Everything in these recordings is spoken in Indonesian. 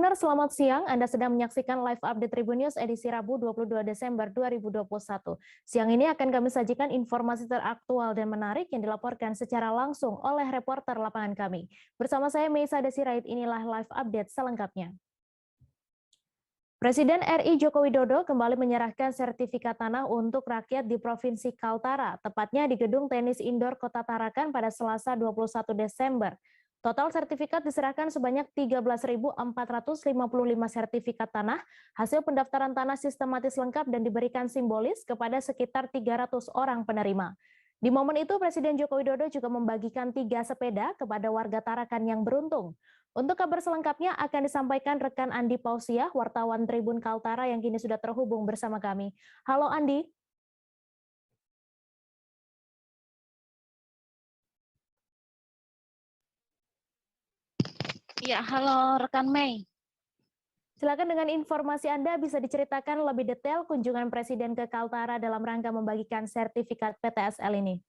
Tribuners, selamat siang. Anda sedang menyaksikan live update Tribun News edisi Rabu 22 Desember 2021. Siang ini akan kami sajikan informasi teraktual dan menarik yang dilaporkan secara langsung oleh reporter lapangan kami. Bersama saya Meisa Desirait, inilah live update selengkapnya. Presiden RI Joko Widodo kembali menyerahkan sertifikat tanah untuk rakyat di Provinsi Kaltara, tepatnya di Gedung Tenis Indoor Kota Tarakan pada Selasa 21 Desember. Total sertifikat diserahkan sebanyak 13.455 sertifikat tanah, hasil pendaftaran tanah sistematis lengkap dan diberikan simbolis kepada sekitar 300 orang penerima. Di momen itu, Presiden Joko Widodo juga membagikan 3 sepeda kepada warga Tarakan yang beruntung. Untuk kabar selengkapnya akan disampaikan rekan Andi Pausiah, wartawan Tribun Kaltara yang kini sudah terhubung bersama kami. Halo Andi. Ya, halo rekan Mei. Silakan dengan informasi Anda bisa diceritakan lebih detail kunjungan Presiden ke Kaltara dalam rangka membagikan sertifikat PTSL ini.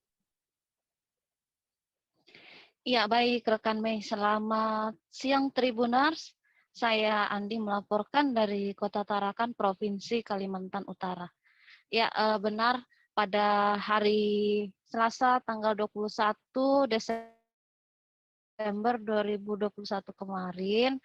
Ya, baik rekan Mei. Selamat siang Tribuners. Saya Andi melaporkan dari Kota Tarakan, Provinsi Kalimantan Utara. Ya, benar pada hari Selasa tanggal 21 Desember 2021 kemarin,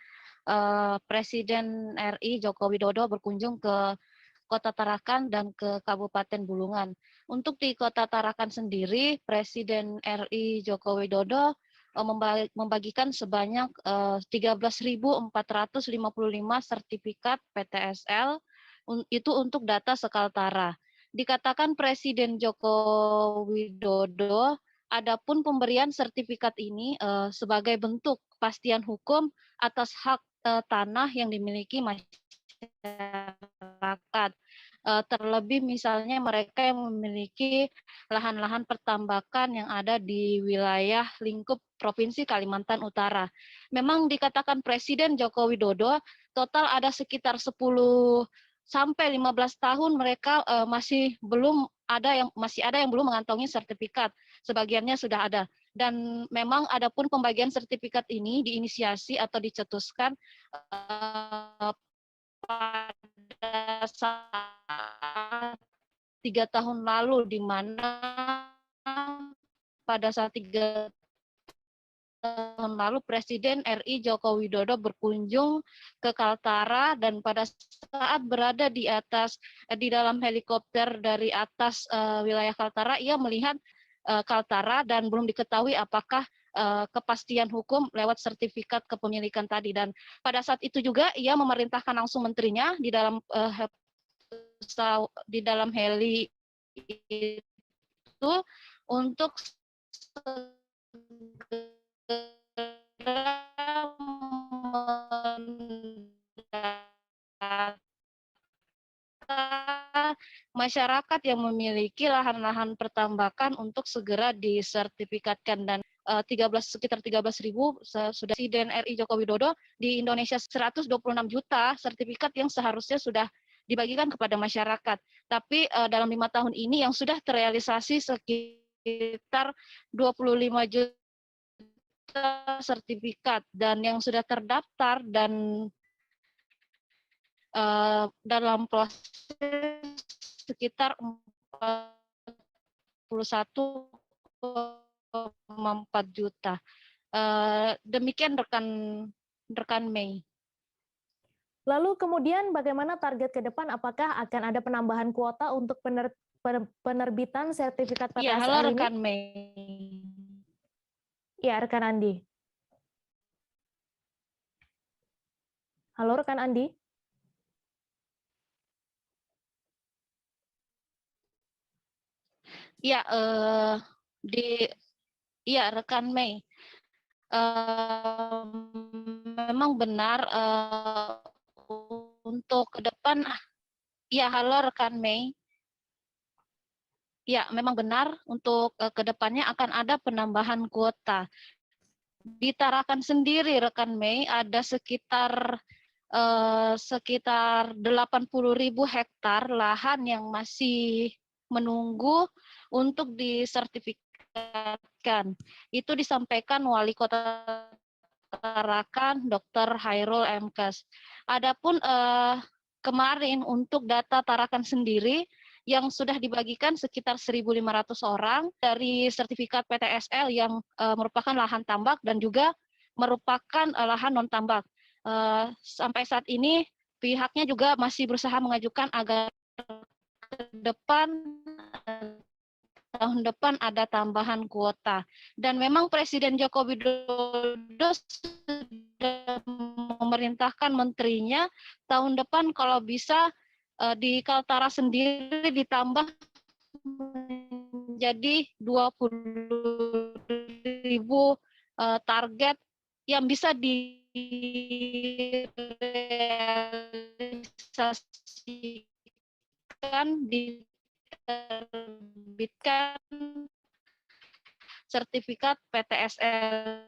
Presiden RI Joko Widodo berkunjung ke Kota Tarakan dan ke Kabupaten Bulungan. Untuk di Kota Tarakan sendiri, Presiden RI Joko Widodo membagikan sebanyak 13.455 sertifikat PTSL itu untuk data sekaltara. Dikatakan Presiden Joko Widodo, adapun pemberian sertifikat ini sebagai bentuk kepastian hukum atas hak tanah yang dimiliki masyarakat. Terlebih misalnya mereka yang memiliki lahan-lahan pertambakan yang ada di wilayah lingkup Provinsi Kalimantan Utara. Memang dikatakan Presiden Joko Widodo, total ada sekitar 10 sampai 15 tahun mereka masih ada yang belum mengantongi sertifikat. Sebagiannya sudah ada. Dan memang adapun pembagian sertifikat ini diinisiasi atau dicetuskan pada saat 3 tahun lalu, di mana pada saat 3 tahun lalu Presiden RI Joko Widodo berkunjung ke Kaltara, dan pada saat berada di dalam helikopter dari atas wilayah Kaltara, ia melihat Kaltara dan belum diketahui apakah kepastian hukum lewat sertifikat kepemilikan tadi. Dan pada saat itu juga ia memerintahkan langsung menterinya di dalam heli itu untuk masyarakat yang memiliki lahan-lahan pertambakan untuk segera disertifikatkan. Dan sekitar 13.000 sudah Presiden RI Joko Widodo di Indonesia 126 juta sertifikat yang seharusnya sudah dibagikan kepada masyarakat. Tapi dalam 5 tahun ini yang sudah terrealisasi sekitar 25 juta sertifikat, dan yang sudah terdaftar dan dalam proses sekitar 41,4 juta. Demikian rekan Mei. Lalu kemudian bagaimana target ke depan? Apakah akan ada penambahan kuota untuk penerbitan sertifikat PTSL ini? Ya, halo rekan ini? Mei. Ya, rekan Andi. Halo rekan Andi. Ya, rekan Mei. Memang benar untuk ke depan. Ya, halo rekan Mei. Ya, memang benar untuk ke depannya akan ada penambahan kuota. Di Tarakan sendiri rekan Mei ada sekitar 80.000 hektar lahan yang masih menunggu untuk disertifikatkan. Itu disampaikan Wali Kota Tarakan Dr. Hairul MKes. Adapun kemarin untuk data Tarakan sendiri yang sudah dibagikan sekitar 1.500 orang dari sertifikat PTSL yang merupakan lahan tambak dan juga merupakan lahan non tambak. Sampai saat ini pihaknya juga masih berusaha mengajukan agar ke depan tahun depan ada tambahan kuota. Dan memang Presiden Joko Widodo sudah memerintahkan menterinya tahun depan kalau bisa di Kaltara sendiri ditambah menjadi 20.000 target yang bisa direalisasikan, diterbitkan sertifikat PTSL-nya.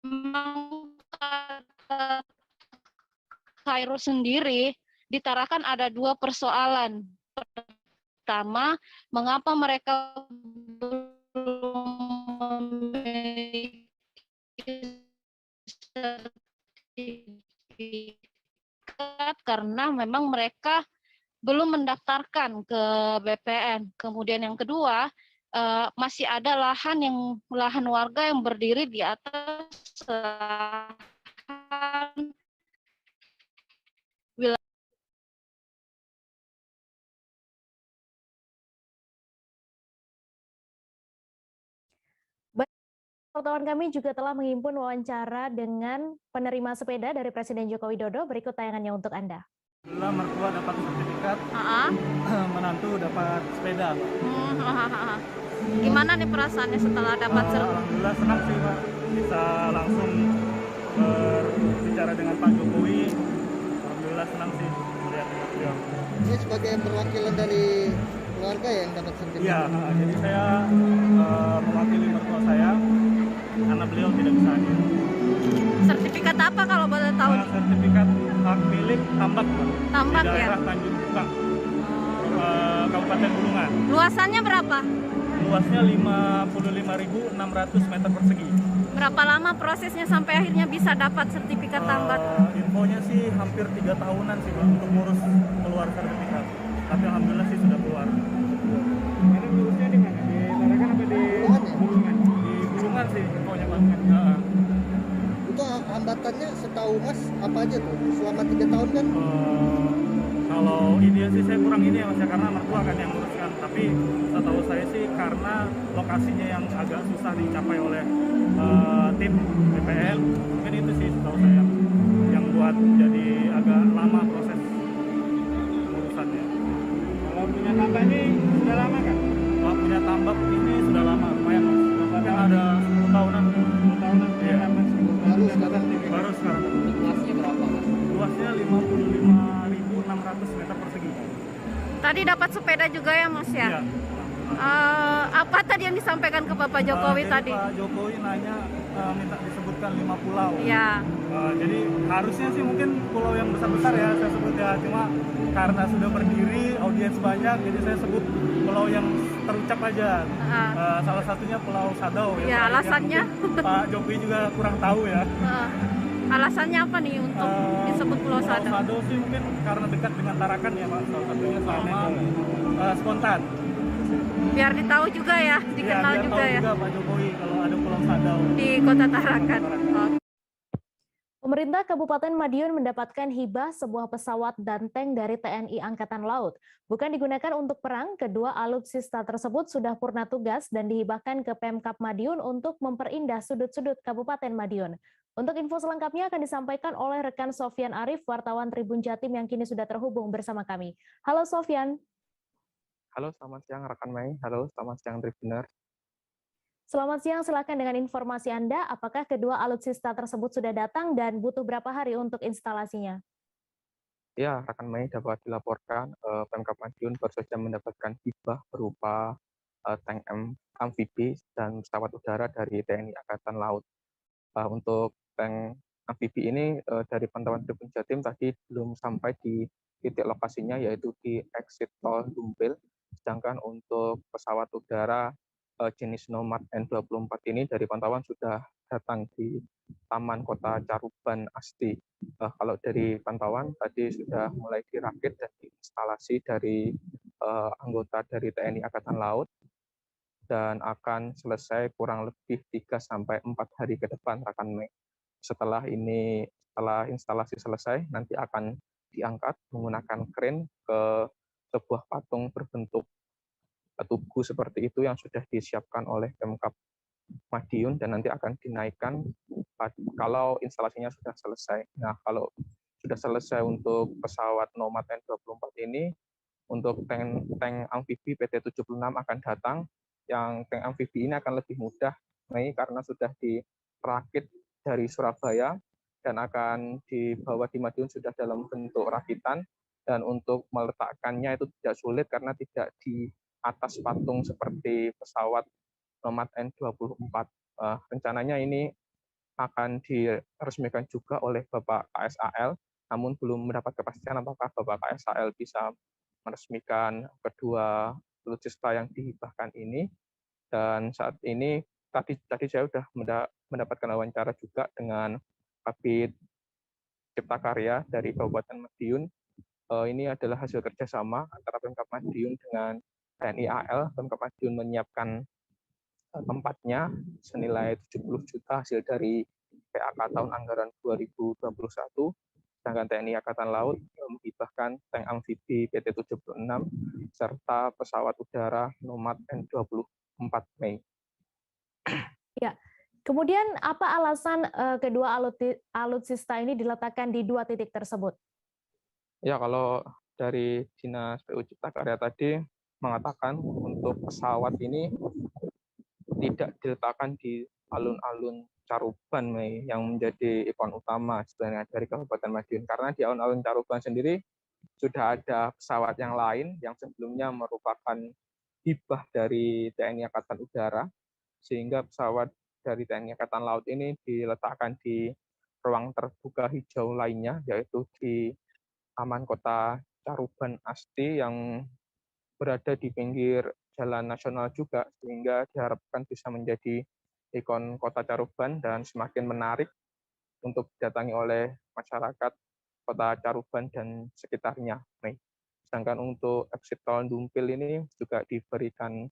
Memang kata Khairul sendiri ditarakan ada 2 persoalan. Pertama, mengapa mereka belum memiliki sertifikat karena memang mereka belum mendaftarkan ke BPN. Kemudian yang kedua, masih ada lahan warga yang berdiri di atas lahan wilayah. Wartawan kami juga telah menghimpun wawancara dengan penerima sepeda dari Presiden Joko Widodo. Berikut tayangannya untuk Anda. Alhamdulillah mertua dapat sertifikat, menantu dapat sepeda. Gimana nih perasaannya setelah dapat sertifikat? Alhamdulillah senang sih Pak, bisa langsung berbicara dengan Pak Jokowi. Alhamdulillah senang sih melihat beliau. Ini sebagai perwakilan dari keluarga yang dapat sertifikat? Iya, jadi saya mewakili mertua saya karena beliau tidak bisa hadir. Sertifikat apa kalau boleh tahu? Sertifikat hak milik tambak, Pak. Tambak di ya? daerah Tanjung Bukang, Kabupaten Bulungan. Luasannya berapa? Luasnya 55.600 meter persegi. Berapa lama prosesnya sampai akhirnya bisa dapat sertifikat tambak? Infonya sih hampir 3 tahunan sih Pak untuk ngurus keluar sertifikat. Tapi alhamdulillah sih sudah keluar. Ini ngurusnya di mana? Di Tarakan apa di Bulungan? Di Bulungan sih infonya Pak. Itu hambatannya setahu Mas apa aja tuh selama 3 tahun kan? Kalau ini sih saya kurang ini ya Mas ya, karena mertua kan yang nguruskan. Tapi setahu saya sih karena lokasinya yang agak susah dicapai oleh tim BPN, mungkin itu sih setahu saya yang buat jadi agak lama proses urusannya. Kalau punya tambak ini sudah lama kan? Kalau punya tambak ini sudah lama, lumayan Mas. Bahkan ada 10 tahunan. 10 tahunan? Iya. Baru sekarang. Luasnya berapa Mas? Luasnya 55.600 meter persegi. Tadi dapat sepeda juga ya Mas ya? Iya. Apa tadi yang disampaikan ke Bapak Jokowi tadi? Pak Jokowi nanya minta disebutkan 5 pulau. Ya. Jadi harusnya sih mungkin pulau yang besar-besar ya saya sebut ya, cuma karena sudah berdiri audiens banyak jadi saya sebut pulau yang terucap aja. Salah satunya Pulau Sadau Ya, alasannya? Pak Jokowi juga kurang tahu ya. Alasannya apa nih untuk disebut Pulau Sadau? Pulau Sadau sih mungkin karena dekat dengan Tarakan ya Pak, salah satunya sama spontan. Biar ditahu juga ya, dikenal biar juga tahu ya juga Pak Jokowi kalau ada Pulau Sadau di Kota Tarakan. Pemerintah Kabupaten Madiun mendapatkan hibah sebuah pesawat dan tank dari TNI Angkatan Laut. Bukan digunakan untuk perang, kedua alutsista tersebut sudah purna tugas dan dihibahkan ke Pemkab Madiun untuk memperindah sudut-sudut Kabupaten Madiun. Untuk info selengkapnya akan disampaikan oleh rekan Sofyan Arif, wartawan Tribun Jatim yang kini sudah terhubung bersama kami. Halo Sofyan. Halo, selamat siang rekan Mei. Halo, selamat siang Tribuners. Selamat siang, silakan dengan informasi Anda. Apakah kedua alutsista tersebut sudah datang dan butuh berapa hari untuk instalasinya? Ya, rekan Mei dapat dilaporkan Pemkab Madiun baru saja mendapatkan hibah berupa tank amfibi dan pesawat udara dari TNI Angkatan Laut. Untuk tank amfibi ini dari pantauan Tribun Jatim tadi belum sampai di titik lokasinya yaitu di exit tol Dumpil Sedangkan untuk pesawat udara jenis Nomad N24 ini dari pantauan sudah datang di Taman Kota Caruban Asti. Kalau dari pantauan tadi sudah mulai dirakit dan diinstalasi dari anggota dari TNI Angkatan Laut dan akan selesai kurang lebih 3-4 hari ke depan, rekan Mei. Setelah instalasi selesai, nanti akan diangkat menggunakan kren ke sebuah patung berbentuk tugu seperti itu yang sudah disiapkan oleh Pemkab Madiun dan nanti akan dinaikkan kalau instalasinya sudah selesai. Nah, kalau sudah selesai untuk pesawat Nomad N24 ini, untuk tank amfibi PT-76 akan datang. Yang tank amfibi ini akan lebih mudah, karena sudah dirakit dari Surabaya dan akan dibawa di Madiun sudah dalam bentuk rakitan. Dan untuk meletakkannya itu tidak sulit karena tidak di atas patung seperti pesawat Nomad N24. Rencananya ini akan diresmikan juga oleh Bapak KSAL, namun belum mendapat kepastian apakah Bapak KSAL bisa meresmikan kedua alutsista yang dihibahkan ini. Dan saat ini tadi saya sudah mendapatkan wawancara juga dengan Kabid Cipta Karya dari Kabupaten Madiun. Ini adalah hasil kerjasama antara Pemkab Madiun dengan TNI AL. Pemkab Madiun menyiapkan tempatnya senilai 70 juta hasil dari PAK tahun anggaran 2021. Sedangkan TNI Angkatan Laut menghibahkan tank amfibi PT-76 serta pesawat udara Nomad N24 Mei. Ya. Kemudian apa alasan kedua alutsista ini diletakkan di 2 titik tersebut? Ya, kalau dari Dinas PU Cipta Karya tadi mengatakan untuk pesawat ini tidak diletakkan di alun-alun Caruban, Mei, yang menjadi ikon utama sebenarnya dari Kabupaten Madiun. Karena di alun-alun Caruban sendiri sudah ada pesawat yang lain yang sebelumnya merupakan hibah dari TNI Angkatan Udara, sehingga pesawat dari TNI Angkatan Laut ini diletakkan di ruang terbuka hijau lainnya, yaitu di Taman Kota Caruban Asti yang berada di pinggir jalan nasional juga, sehingga diharapkan bisa menjadi ikon Kota Caruban dan semakin menarik untuk didatangi oleh masyarakat Kota Caruban dan sekitarnya. Sedangkan untuk exit tol Dumpil ini juga diberikan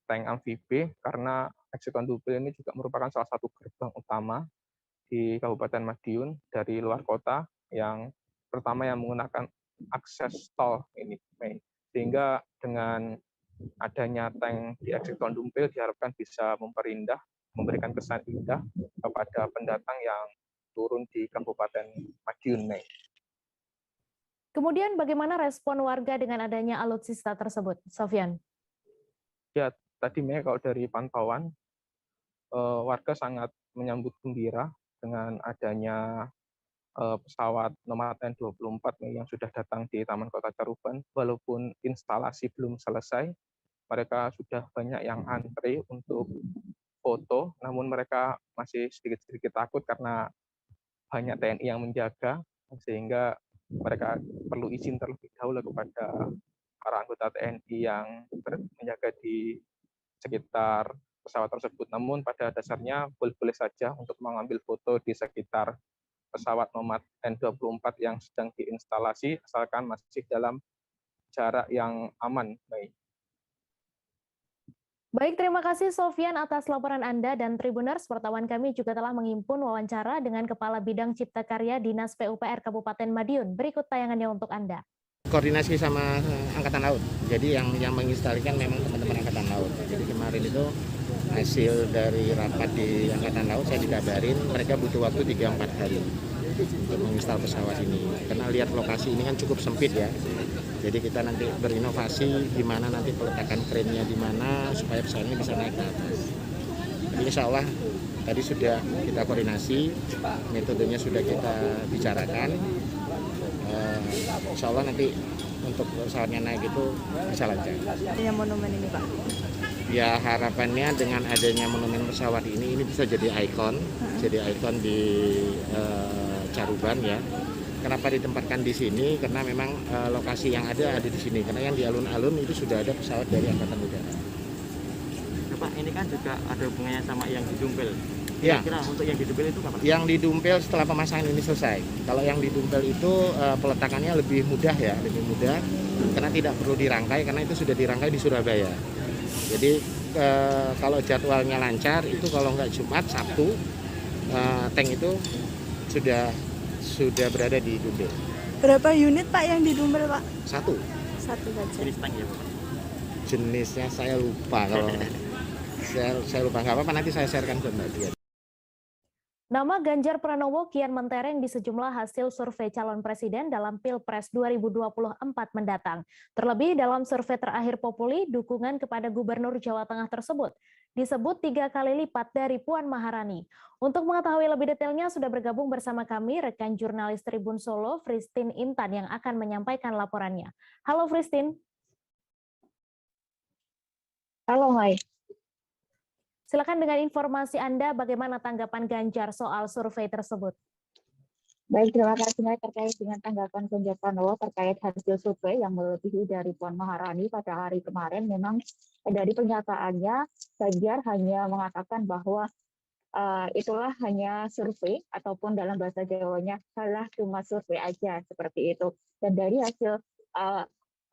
tank amfibi karena exit tol Dumpil ini juga merupakan salah satu gerbang utama di Kabupaten Madiun dari luar kota yang pertama yang menggunakan akses tol ini, sehingga dengan adanya tank di exit tol Dumpil diharapkan bisa memberikan kesan indah kepada pendatang yang turun di Kabupaten Madiun. Kemudian bagaimana respon warga dengan adanya alutsista tersebut, Sofyan? Ya, tadi kalau dari pantauan warga sangat menyambut gembira dengan adanya pesawat Nomad N24 yang sudah datang di Taman Kota Caruban. Walaupun instalasi belum selesai, mereka sudah banyak yang antri untuk foto, namun mereka masih sedikit-sedikit takut karena banyak TNI yang menjaga, sehingga mereka perlu izin terlebih dahulu kepada para anggota TNI yang menjaga di sekitar pesawat tersebut. Namun pada dasarnya boleh-boleh saja untuk mengambil foto di sekitar pesawat Nomad N24 yang sedang diinstalasi, asalkan masih dalam jarak yang aman. Baik, terima kasih Sofyan atas laporan Anda, dan Tribuners, wartawan kami juga telah mengimpun wawancara dengan Kepala Bidang Cipta Karya Dinas PUPR Kabupaten Madiun. Berikut tayangannya untuk Anda. Koordinasi sama Angkatan Laut, jadi yang menginstalkan memang teman-teman Angkatan Laut. Jadi kemarin itu hasil dari rapat di Angkatan Laut saya dikabarin mereka butuh waktu 3-4 hari untuk menginstal pesawat ini. Karena lihat lokasi ini kan cukup sempit ya. Jadi kita nanti berinovasi di mana nanti peletakan krennya di mana supaya pesawat ini bisa naik ke atas. Jadi insya Allah tadi sudah kita koordinasi, metodenya sudah kita bicarakan. Insya Allah nanti untuk pesawatnya naik itu bisa lancar. Adanya monumen ini, Pak? Ya harapannya dengan adanya monumen pesawat ini bisa jadi ikon di Caruban ya. Kenapa ditempatkan di sini? Karena memang lokasi yang ada di sini. Karena yang di alun-alun itu sudah ada pesawat dari Angkatan Udara. Pak, ini kan juga ada hubungannya sama yang di Dumpel. Ya. Kira untuk yang di Dumpel itu kapan? Yang di Dumpel setelah pemasangan ini selesai. Kalau yang di Dumpel itu peletakannya lebih mudah ya, lebih mudah karena tidak perlu dirangkai karena itu sudah dirangkai di Surabaya. Jadi kalau jadwalnya lancar itu kalau nggak Jumat, Sabtu tank itu sudah berada di Dumpel. Berapa unit Pak yang di Dumpel Pak? Satu Satu saja. Jenis tank ya Pak? Jenisnya saya lupa kalau saya lupa, nggak apa-apa nanti saya sharekan ke Mbak Dian. Nama Ganjar Pranowo kian mentereng di sejumlah hasil survei calon presiden dalam Pilpres 2024 mendatang. Terlebih dalam survei terakhir Populi, dukungan kepada Gubernur Jawa Tengah tersebut disebut 3 kali lipat dari Puan Maharani. Untuk mengetahui lebih detailnya sudah bergabung bersama kami rekan jurnalis Tribun Solo, Fristin Intan yang akan menyampaikan laporannya. Halo Fristin. Halo Mai. Silakan dengan informasi Anda bagaimana tanggapan Ganjar soal survei tersebut. Baik, terima kasih Mai terkait dengan tanggapan Ganjar Pranowo terkait hasil survei yang melebihi dari Puan Maharani pada hari kemarin. Memang dari pernyataannya Ganjar hanya mengatakan bahwa itulah hanya survei ataupun dalam bahasa Jawanya salah cuma survei aja seperti itu. Dan dari hasil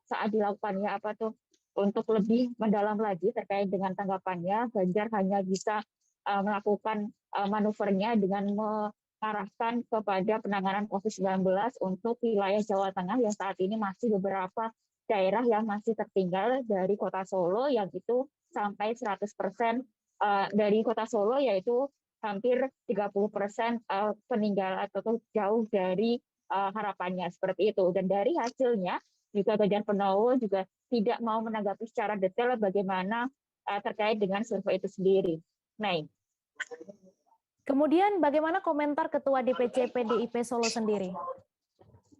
saat dilakukannya untuk lebih mendalam lagi terkait dengan tanggapannya, Ganjar hanya bisa melakukan manuvernya dengan mengarahkan kepada penanganan COVID-19 untuk wilayah Jawa Tengah yang saat ini masih beberapa daerah yang masih tertinggal dari Kota Solo, yang itu sampai 100% dari Kota Solo, yaitu hampir 30% peninggalan atau jauh dari harapannya seperti itu. Dan dari hasilnya juga Ganjar Pranowo juga tidak mau menanggapi secara detail bagaimana terkait dengan survei itu sendiri. Kemudian bagaimana komentar Ketua DPC PDIP Solo sendiri?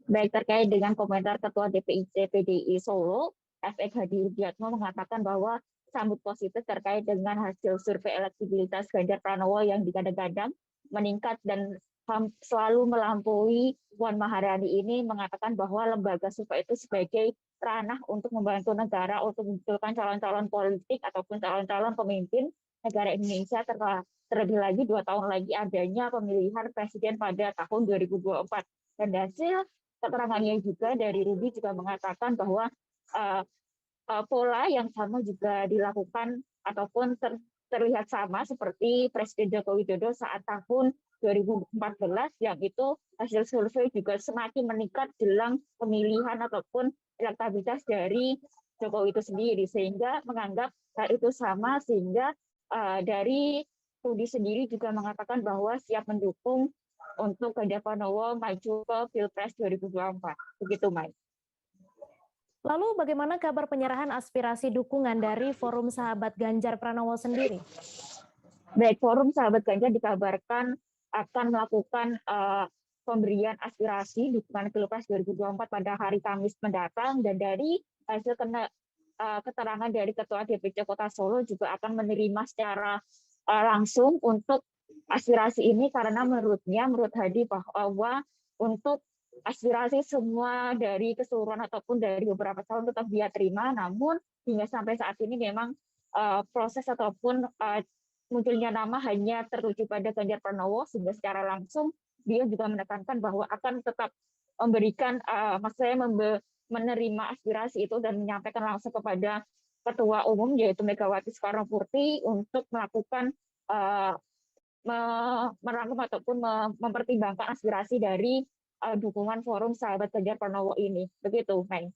Baik, terkait dengan komentar Ketua DPC PDI Solo, FX Hadi Rudiatmo mengatakan bahwa sambut positif terkait dengan hasil survei elektabilitas Ganjar Pranowo yang digadang-gadang meningkat dan selalu melampaui Puan Maharani ini, mengatakan bahwa lembaga survei itu sebagai ranah untuk membantu negara untuk memunculkan calon-calon politik ataupun calon-calon pemimpin negara Indonesia, terlebih lagi 2 tahun lagi adanya pemilihan presiden pada tahun 2024. Dan hasil keterangannya juga dari Rudi juga mengatakan bahwa pola yang sama juga dilakukan ataupun terlihat sama seperti Presiden Joko Widodo saat tahun 2014, yang itu hasil survei juga semakin meningkat jelang pemilihan ataupun elektabilitas dari Jokowi itu sendiri, sehingga menganggap hal itu sama, sehingga dari Rudi sendiri juga mengatakan bahwa siap mendukung untuk Ganjar Pranowo maju ke Pilpres 2024. Begitu, Mai. Lalu bagaimana kabar penyerahan aspirasi dukungan dari Forum Sahabat Ganjar Pranowo sendiri? Baik, Forum Sahabat Ganjar dikabarkan akan melakukan pemberian aspirasi dukungan Pilpres 2024 pada hari Kamis mendatang, dan dari hasil keterangan dari Ketua DPC Kota Solo juga akan menerima secara langsung untuk aspirasi ini, karena menurut Hadi bahwa untuk aspirasi semua dari keseluruhan ataupun dari beberapa calon tetap dia terima, namun hingga sampai saat ini memang proses ataupun munculnya nama hanya tertuju pada Ganjar Pranowo, sehingga secara langsung dia juga menekankan bahwa akan tetap memberikan, menerima aspirasi itu dan menyampaikan langsung kepada Ketua Umum yaitu Megawati Soekarnoputri untuk melakukan merangkum ataupun mempertimbangkan aspirasi dari dukungan Forum Sahabat Ganjar Pranowo ini. Begitu, Mei.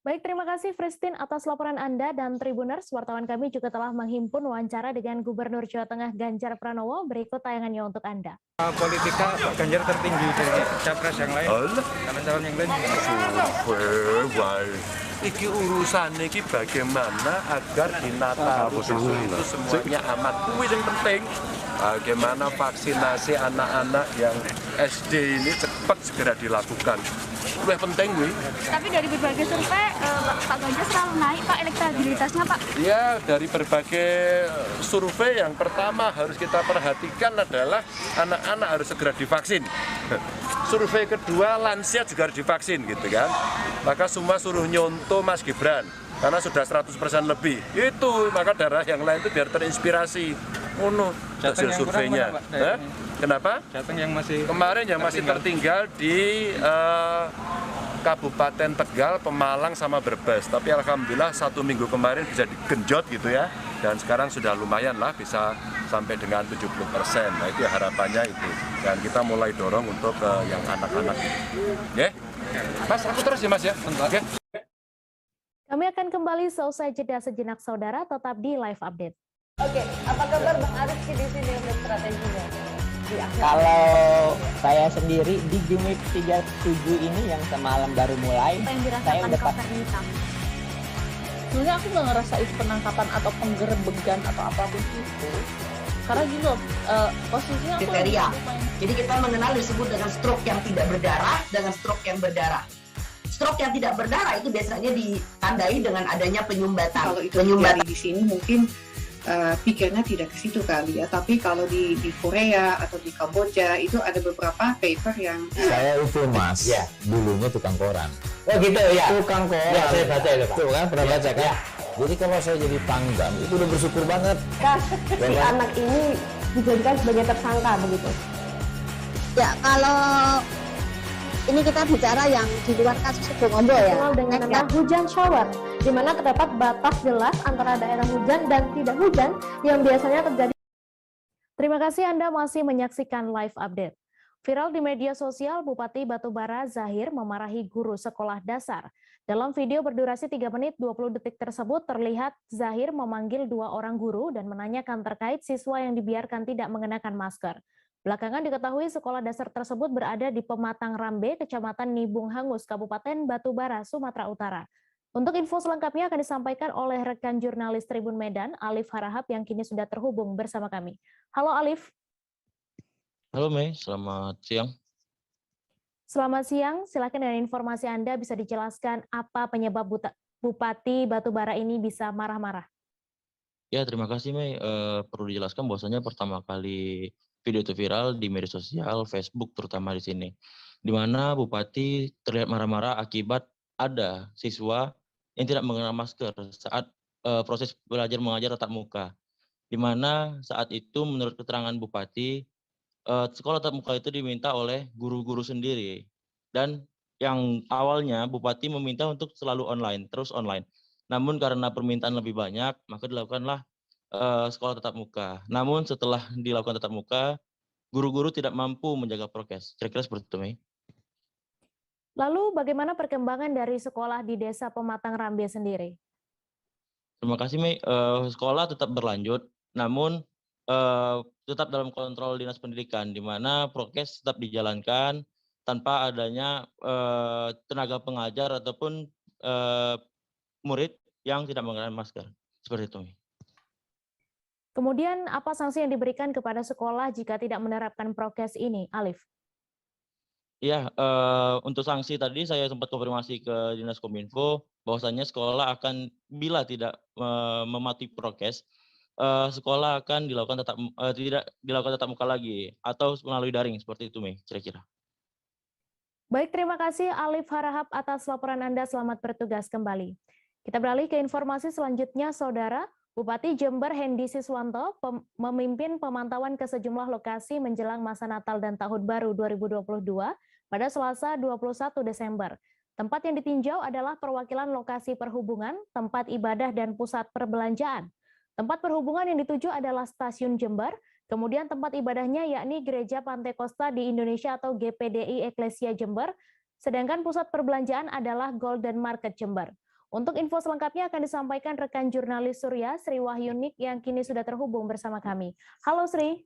Baik, terima kasih Fristin atas laporan Anda, dan Tribuners, wartawan kami juga telah menghimpun wawancara dengan Gubernur Jawa Tengah Ganjar Pranowo. Berikut tayangannya untuk Anda. Politika Pak Ganjar tertinggi dari capres yang lain, karena calon yang lain. Iki urusan iki bagaimana agar di Natal itu semuanya aman. Itu yang penting. Bagaimana vaksinasi anak-anak yang SD ini cepat segera dilakukan. Lebih penting, Wi. Tapi dari berbagai survei, Pak Ganjar selalu naik, Pak, elektabilitasnya, Pak. Ya, dari berbagai survei yang pertama harus kita perhatikan adalah anak-anak harus segera divaksin. survei kedua lansia juga harus divaksin gitu kan. Maka semua suruh nyontoh Mas Gibran karena sudah 100% lebih. Itu maka daerah yang lain itu biar terinspirasi. Hasil surveinya. Kenapa? Jateng yang masih kemarin yang masih tertinggal di Kabupaten Tegal, Pemalang sama Brebes. Tapi alhamdulillah 1 minggu kemarin bisa digenjot gitu ya. Dan sekarang sudah lumayan lah bisa sampai dengan 70%. Nah itu ya harapannya itu. Dan kita mulai dorong untuk yang anak-anak. Ya, Mas aku terus ya Mas ya. Oke. Kami akan kembali seusai jeda sejenak saudara, tetap di live update. Oke, apa kabar Bang Arifki di sini untuk strateginya? Kalau saya sendiri di Game Week 37 ini yang semalam baru mulai, saya udah pasti. Sebenarnya aku nggak ngerasa itu penangkapan atau penggerebegan atau apapun itu. Karena gini loh, posisinya aku kriteria. Jadi kita mengenal disebut dengan stroke yang tidak berdarah dengan stroke yang berdarah. Stroke yang tidak berdarah itu biasanya ditandai dengan adanya penyumbatan. Kalau itu terjadi di sini mungkin pikirnya tidak ke situ kali ya, tapi kalau di Korea atau di Kamboja itu ada beberapa paper yang saya itu Mas, ya, dulunya tukang koran. Oh gitu ya. Tukang koran. Ya, saya baca itu Pak. Tuh kan pernah baca kan? Ya. Jadi kalau saya jadi pangdam itu udah bersyukur banget. Si anak ini dijadikan sebagai tersangka begitu. Ya kalau ini kita bicara yang di luar kasus Bongombo ya. Dengan nama hujan shower, di mana terdapat batas jelas antara daerah hujan dan tidak hujan yang biasanya terjadi. Terima kasih Anda masih menyaksikan live update. Viral di media sosial, Bupati Batubara Zahir memarahi guru sekolah dasar. Dalam video berdurasi 3 menit 20 detik tersebut terlihat Zahir memanggil 2 orang guru dan menanyakan terkait siswa yang dibiarkan tidak mengenakan masker. Belakangan diketahui sekolah dasar tersebut berada di Pematang Rambe, Kecamatan Nibung Hangus, Kabupaten Batubara, Sumatera Utara. Untuk info selengkapnya akan disampaikan oleh rekan jurnalis Tribun Medan, Alif Harahap, yang kini sudah terhubung bersama kami. Halo Alif. Halo Mei, selamat siang. Selamat siang, silakan dengan informasi Anda bisa dijelaskan apa penyebab Bupati Batubara ini bisa marah-marah. Ya, terima kasih Mei. Perlu dijelaskan bahwasanya pertama kali video itu viral di media sosial, Facebook terutama di sini, di mana Bupati terlihat marah-marah akibat ada siswa yang tidak mengenakan masker saat proses belajar mengajar tatap muka, di mana saat itu menurut keterangan Bupati, sekolah tatap muka itu diminta oleh guru-guru sendiri, dan yang awalnya Bupati meminta untuk selalu online, terus online. Namun karena permintaan lebih banyak, maka dilakukanlah sekolah tatap muka. Namun setelah dilakukan tatap muka, guru-guru tidak mampu menjaga prokes. Kira-kira seperti itu, Mei. Lalu bagaimana perkembangan dari sekolah di Desa Pematang Rambe sendiri? Terima kasih, Mei. Sekolah tetap berlanjut, namun tetap dalam kontrol Dinas Pendidikan, di mana prokes tetap dijalankan tanpa adanya tenaga pengajar ataupun murid yang tidak mengenakan masker. Seperti itu, Mei. Kemudian apa sanksi yang diberikan kepada sekolah jika tidak menerapkan prokes ini, Alif? Ya, untuk sanksi tadi saya sempat konfirmasi ke Dinas Kominfo bahwasannya sekolah akan bila tidak mematuhi prokes, sekolah akan dilakukan tidak dilakukan tatap muka lagi atau melalui daring seperti itu, Mei, kira-kira. Baik, terima kasih Alif Harahap atas laporan Anda. Selamat bertugas kembali. Kita beralih ke informasi selanjutnya, Saudara. Bupati Jember Hendy Siswanto memimpin pemantauan ke sejumlah lokasi menjelang masa Natal dan Tahun Baru 2022 pada Selasa 21 Desember. Tempat yang ditinjau adalah perwakilan lokasi perhubungan, tempat ibadah, dan pusat perbelanjaan. Tempat perhubungan yang dituju adalah Stasiun Jember, kemudian tempat ibadahnya yakni Gereja Pantekosta di Indonesia atau GPDI Eklesia Jember, sedangkan pusat perbelanjaan adalah Golden Market Jember. Untuk info selengkapnya akan disampaikan rekan jurnalis Surya, Sri Wahyunik, yang kini sudah terhubung bersama kami. Halo Sri.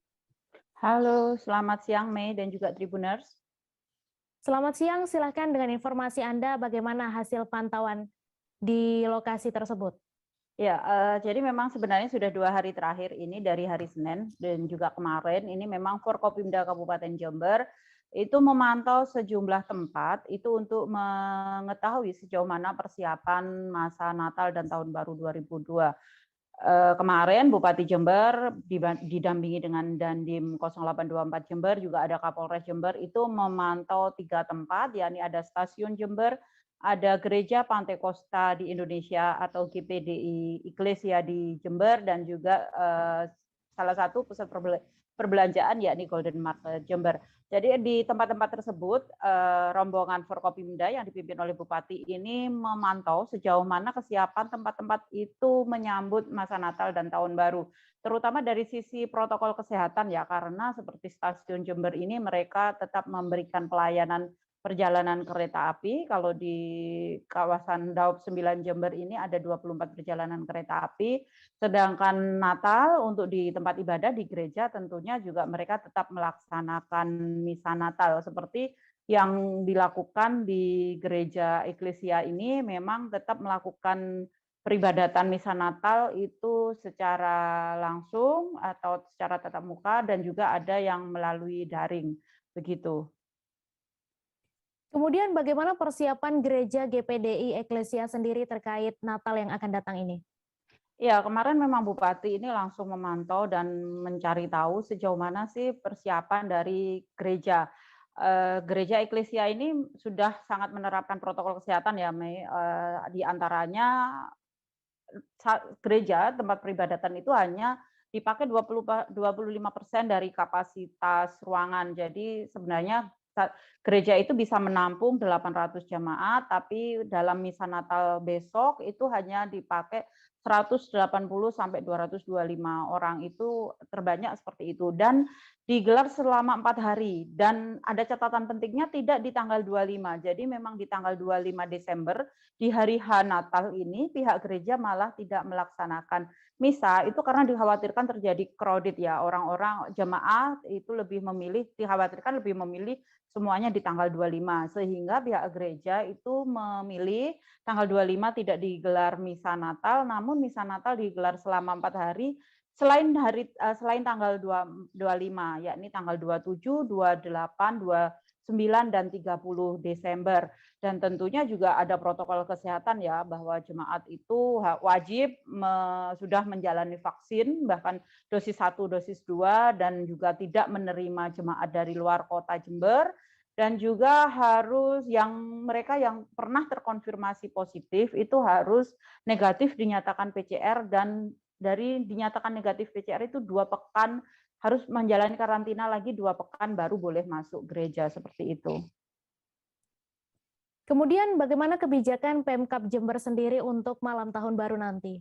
Halo, selamat siang Mei dan juga Tribuners. Selamat siang, silakan dengan informasi Anda bagaimana hasil pantauan di lokasi tersebut. Ya, jadi memang sebenarnya sudah 2 hari terakhir ini dari hari Senin dan juga kemarin ini memang Forkopimda Kabupaten Jember itu memantau sejumlah tempat itu untuk mengetahui sejauh mana persiapan masa Natal dan Tahun Baru 2022. Kemarin Bupati Jember didampingi dengan Dandim 0824 Jember, juga ada Kapolres Jember, itu memantau 3 tempat, yakni ada Stasiun Jember, ada Gereja Pantai Costa di Indonesia atau GPDI Iglesia di Jember, dan juga salah satu pusat perbelanjaan yakni Golden Market Jember. Jadi di tempat-tempat tersebut rombongan Forkopimda yang dipimpin oleh Bupati ini memantau sejauh mana kesiapan tempat-tempat itu menyambut masa Natal dan Tahun Baru, terutama dari sisi protokol kesehatan ya, karena seperti Stasiun Jember ini mereka tetap memberikan pelayanan perjalanan kereta api. Kalau di kawasan Daop 9 Jember ini ada 24 perjalanan kereta api. Sedangkan Natal untuk di tempat ibadah di gereja tentunya juga mereka tetap melaksanakan misa Natal seperti yang dilakukan di gereja Eklesia ini, memang tetap melakukan peribadatan misa Natal itu secara langsung atau secara tatap muka, dan juga ada yang melalui daring begitu. Kemudian bagaimana persiapan gereja GPDI Eklesia sendiri terkait Natal yang akan datang ini? Ya, kemarin memang Bupati ini langsung memantau dan mencari tahu sejauh mana sih persiapan dari gereja. Gereja Eklesia ini sudah sangat menerapkan protokol kesehatan ya, Mei. Di antaranya gereja, tempat peribadatan itu hanya dipakai 25% dari kapasitas ruangan. Jadi sebenarnya gereja itu bisa menampung 800 jemaat, tapi dalam misa Natal besok itu hanya dipakai 180 sampai 225 orang, itu terbanyak seperti itu, dan digelar selama 4 hari. Dan ada catatan pentingnya, tidak di tanggal 25. Jadi memang di tanggal 25 Desember di hari H Natal ini pihak gereja malah tidak melaksanakan misa, itu karena dikhawatirkan terjadi crowded ya, orang-orang jemaah itu dikhawatirkan lebih memilih semuanya di tanggal 25, sehingga pihak gereja itu memilih tanggal 25 tidak digelar misa Natal, namun misa Natal digelar selama 4 hari selain tanggal 25, yakni tanggal 27, 28, 29 dan 30 Desember. Dan tentunya juga ada protokol kesehatan ya, bahwa jemaat itu wajib sudah menjalani vaksin, bahkan dosis 1, dosis 2, dan juga tidak menerima jemaat dari luar kota Jember. Dan juga harus mereka yang pernah terkonfirmasi positif itu harus negatif dinyatakan PCR, dan dari dinyatakan negatif PCR itu 2 pekan harus menjalani karantina lagi 2 pekan baru boleh masuk gereja, seperti itu. Kemudian bagaimana kebijakan Pemkab Jember sendiri untuk malam tahun baru nanti?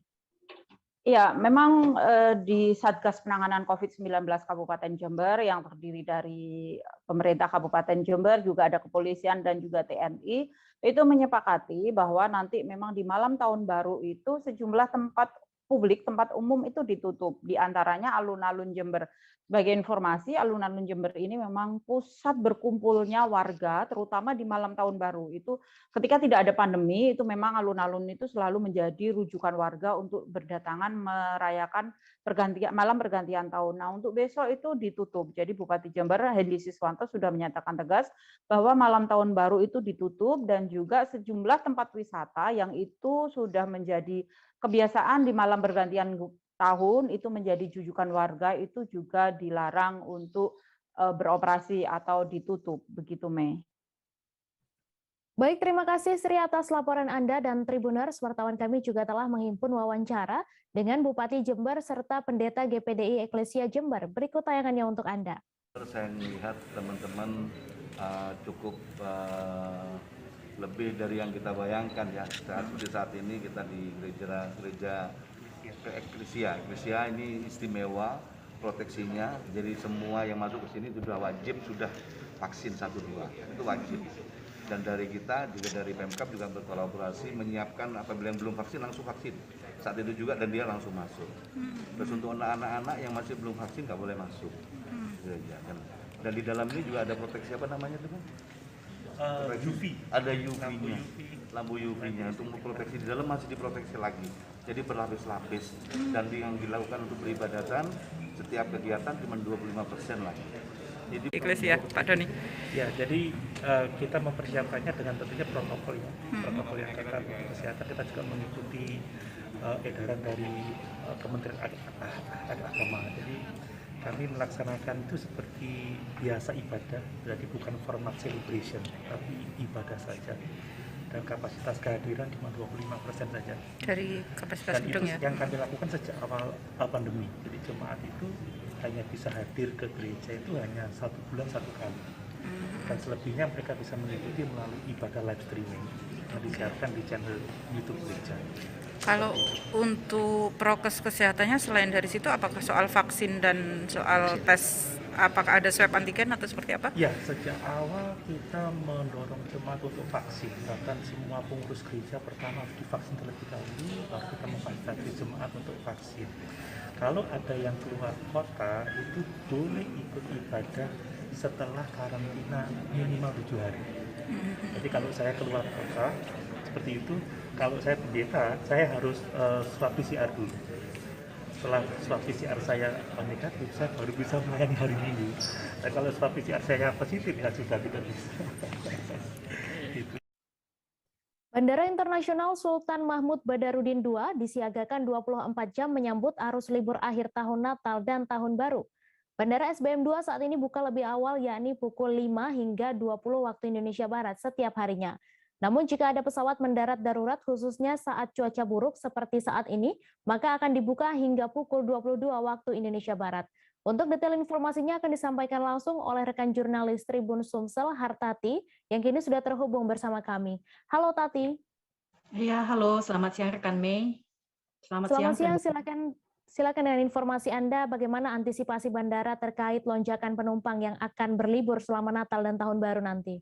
Ya, memang di Satgas Penanganan COVID-19 Kabupaten Jember yang terdiri dari pemerintah Kabupaten Jember, juga ada kepolisian dan juga TNI, itu menyepakati bahwa nanti memang di malam tahun baru itu sejumlah tempat publik, tempat umum itu ditutup, di antaranya alun-alun Jember. Sebagai informasi, alun-alun Jember ini memang pusat berkumpulnya warga, terutama di malam tahun baru. Itu ketika tidak ada pandemi, itu memang alun-alun itu selalu menjadi rujukan warga untuk berdatangan merayakan malam pergantian tahun. Nah, untuk besok itu ditutup. Jadi Bupati Jember Hendy Siswanto sudah menyatakan tegas bahwa malam tahun baru itu ditutup, dan juga sejumlah tempat wisata yang itu sudah menjadi kebiasaan di malam pergantian tahun itu menjadi jujukan warga itu juga dilarang untuk beroperasi atau ditutup, begitu Mei. Baik, terima kasih Sri atas laporan Anda, dan Tribuners, wartawan kami juga telah menghimpun wawancara dengan Bupati Jember serta Pendeta GPDI Eklesia Jember. Berikut tayangannya untuk Anda. Saya melihat teman-teman cukup lebih dari yang kita bayangkan ya. Seperti saat ini kita di gereja Eklesia ini istimewa proteksinya, jadi semua yang masuk ke sini sudah wajib sudah vaksin 1-2, itu wajib. Dan dari kita juga dari Pemkab juga berkolaborasi menyiapkan apabila yang belum vaksin langsung vaksin saat itu juga, dan dia langsung masuk. Terus untuk anak-anak yang masih belum vaksin nggak boleh masuk. Dan di dalam ini juga ada proteksi apa namanya teman? UV. Ada UV-nya, lampu UV-nya untuk memproteksi di dalam, masih diproteksi lagi. Jadi berlapis-lapis, dan yang dilakukan untuk peribadatan setiap kegiatan cuma 25% lagi. Jadi Iglesia, Pak Doni. Ya, jadi kita mempersiapkannya dengan tentunya protokol ya, protokol yang ketat untuk kesehatan. Kita juga mengikuti edaran dari Kementerian Agama. Jadi kami melaksanakan itu seperti biasa ibadah, jadi bukan format celebration, tapi ibadah saja. Dan kapasitas kehadiran cuma 25% saja. Dari kapasitas Dan gedung itu ya. yang kami lakukan sejak awal pandemi. Jadi jemaat itu hanya bisa hadir ke gereja itu hanya 1 bulan 1 kali. Dan selebihnya mereka bisa mengikuti melalui ibadah live streaming yang disiarkan di channel YouTube gereja. Kalau untuk prokes kesehatannya selain dari situ, apakah soal vaksin dan soal tes, apakah ada swab antigen atau seperti apa? Ya, sejak awal kita mendorong jemaat untuk vaksin. Bahkan semua pengurus gereja pertama harus divaksin terlebih dahulu, baru kita memfasilitasi jemaat untuk vaksin. Kalau ada yang keluar kota, itu boleh ikut ibadah setelah karantina minimal 7 hari. Jadi kalau saya keluar kota, seperti itu, kalau saya pendeta, saya harus swab PCR dulu. Setelah swab PCR saya negatif, saya baru bisa melayani hari Minggu. Dan kalau swab PCR saya positif, ya sudah tidak bisa. Gitu. Bandara Internasional Sultan Mahmud Badarudin II disiagakan 24 jam menyambut arus libur akhir tahun Natal dan Tahun Baru. Bandara SBM 2 saat ini buka lebih awal, yakni pukul 5 hingga 20 waktu Indonesia Barat setiap harinya. Namun jika ada pesawat mendarat darurat khususnya saat cuaca buruk seperti saat ini, maka akan dibuka hingga pukul 22 waktu Indonesia Barat. Untuk detail informasinya akan disampaikan langsung oleh rekan jurnalis Tribun Sumsel, Hartati, yang kini sudah terhubung bersama kami. Halo Tati. Ya, halo, selamat siang rekan Mei. Selamat siang, silakan dengan informasi Anda bagaimana antisipasi bandara terkait lonjakan penumpang yang akan berlibur selama Natal dan Tahun Baru nanti.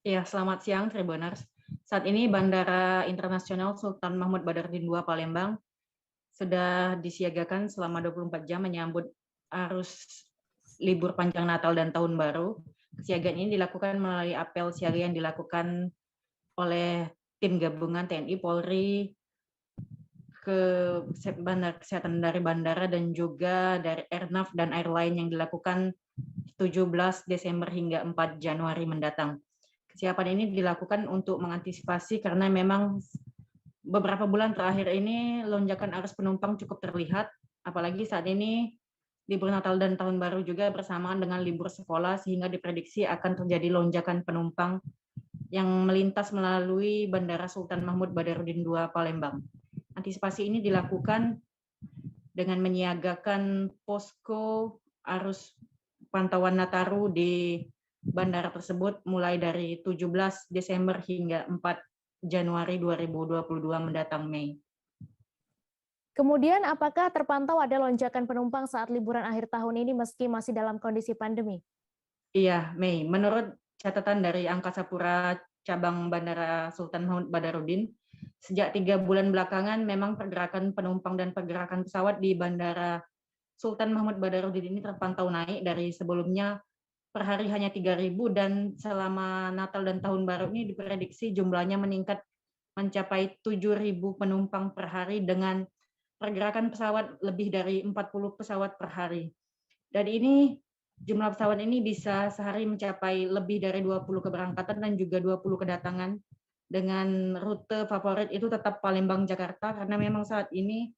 Ya, selamat siang Tribuners. Saat ini Bandara Internasional Sultan Mahmud Badarudin II Palembang sudah disiagakan selama 24 jam menyambut arus libur panjang Natal dan Tahun Baru. Kesiagaan ini dilakukan melalui apel siaga yang dilakukan oleh tim gabungan TNI, Polri, ke bandar kesehatan dari bandara dan juga dari Airnav dan airline yang dilakukan 17 Desember hingga 4 Januari mendatang. Kesiapan ini dilakukan untuk mengantisipasi karena memang beberapa bulan terakhir ini lonjakan arus penumpang cukup terlihat, apalagi saat ini libur Natal dan Tahun Baru juga bersamaan dengan libur sekolah sehingga diprediksi akan terjadi lonjakan penumpang yang melintas melalui Bandara Sultan Mahmud Badarudin II Palembang. Antisipasi ini dilakukan dengan menyiagakan posko arus pantauan Nataru di bandara tersebut mulai dari 17 Desember hingga 4 Januari 2022 mendatang Mei. Kemudian apakah terpantau ada lonjakan penumpang saat liburan akhir tahun ini meski masih dalam kondisi pandemi? Iya, Mei. Menurut catatan dari Angkasa Pura Cabang Bandara Sultan Mahmud Badarudin, sejak 3 bulan belakangan memang pergerakan penumpang dan pergerakan pesawat di Bandara Sultan Mahmud Badarudin ini terpantau naik dari sebelumnya per hari hanya 3.000 dan selama Natal dan Tahun Baru ini diprediksi jumlahnya meningkat mencapai 7.000 penumpang per hari dengan pergerakan pesawat lebih dari 40 pesawat per hari. Dan ini jumlah pesawat ini bisa sehari mencapai lebih dari 20 keberangkatan dan juga 20 kedatangan dengan rute favorit itu tetap Palembang Jakarta karena memang saat ini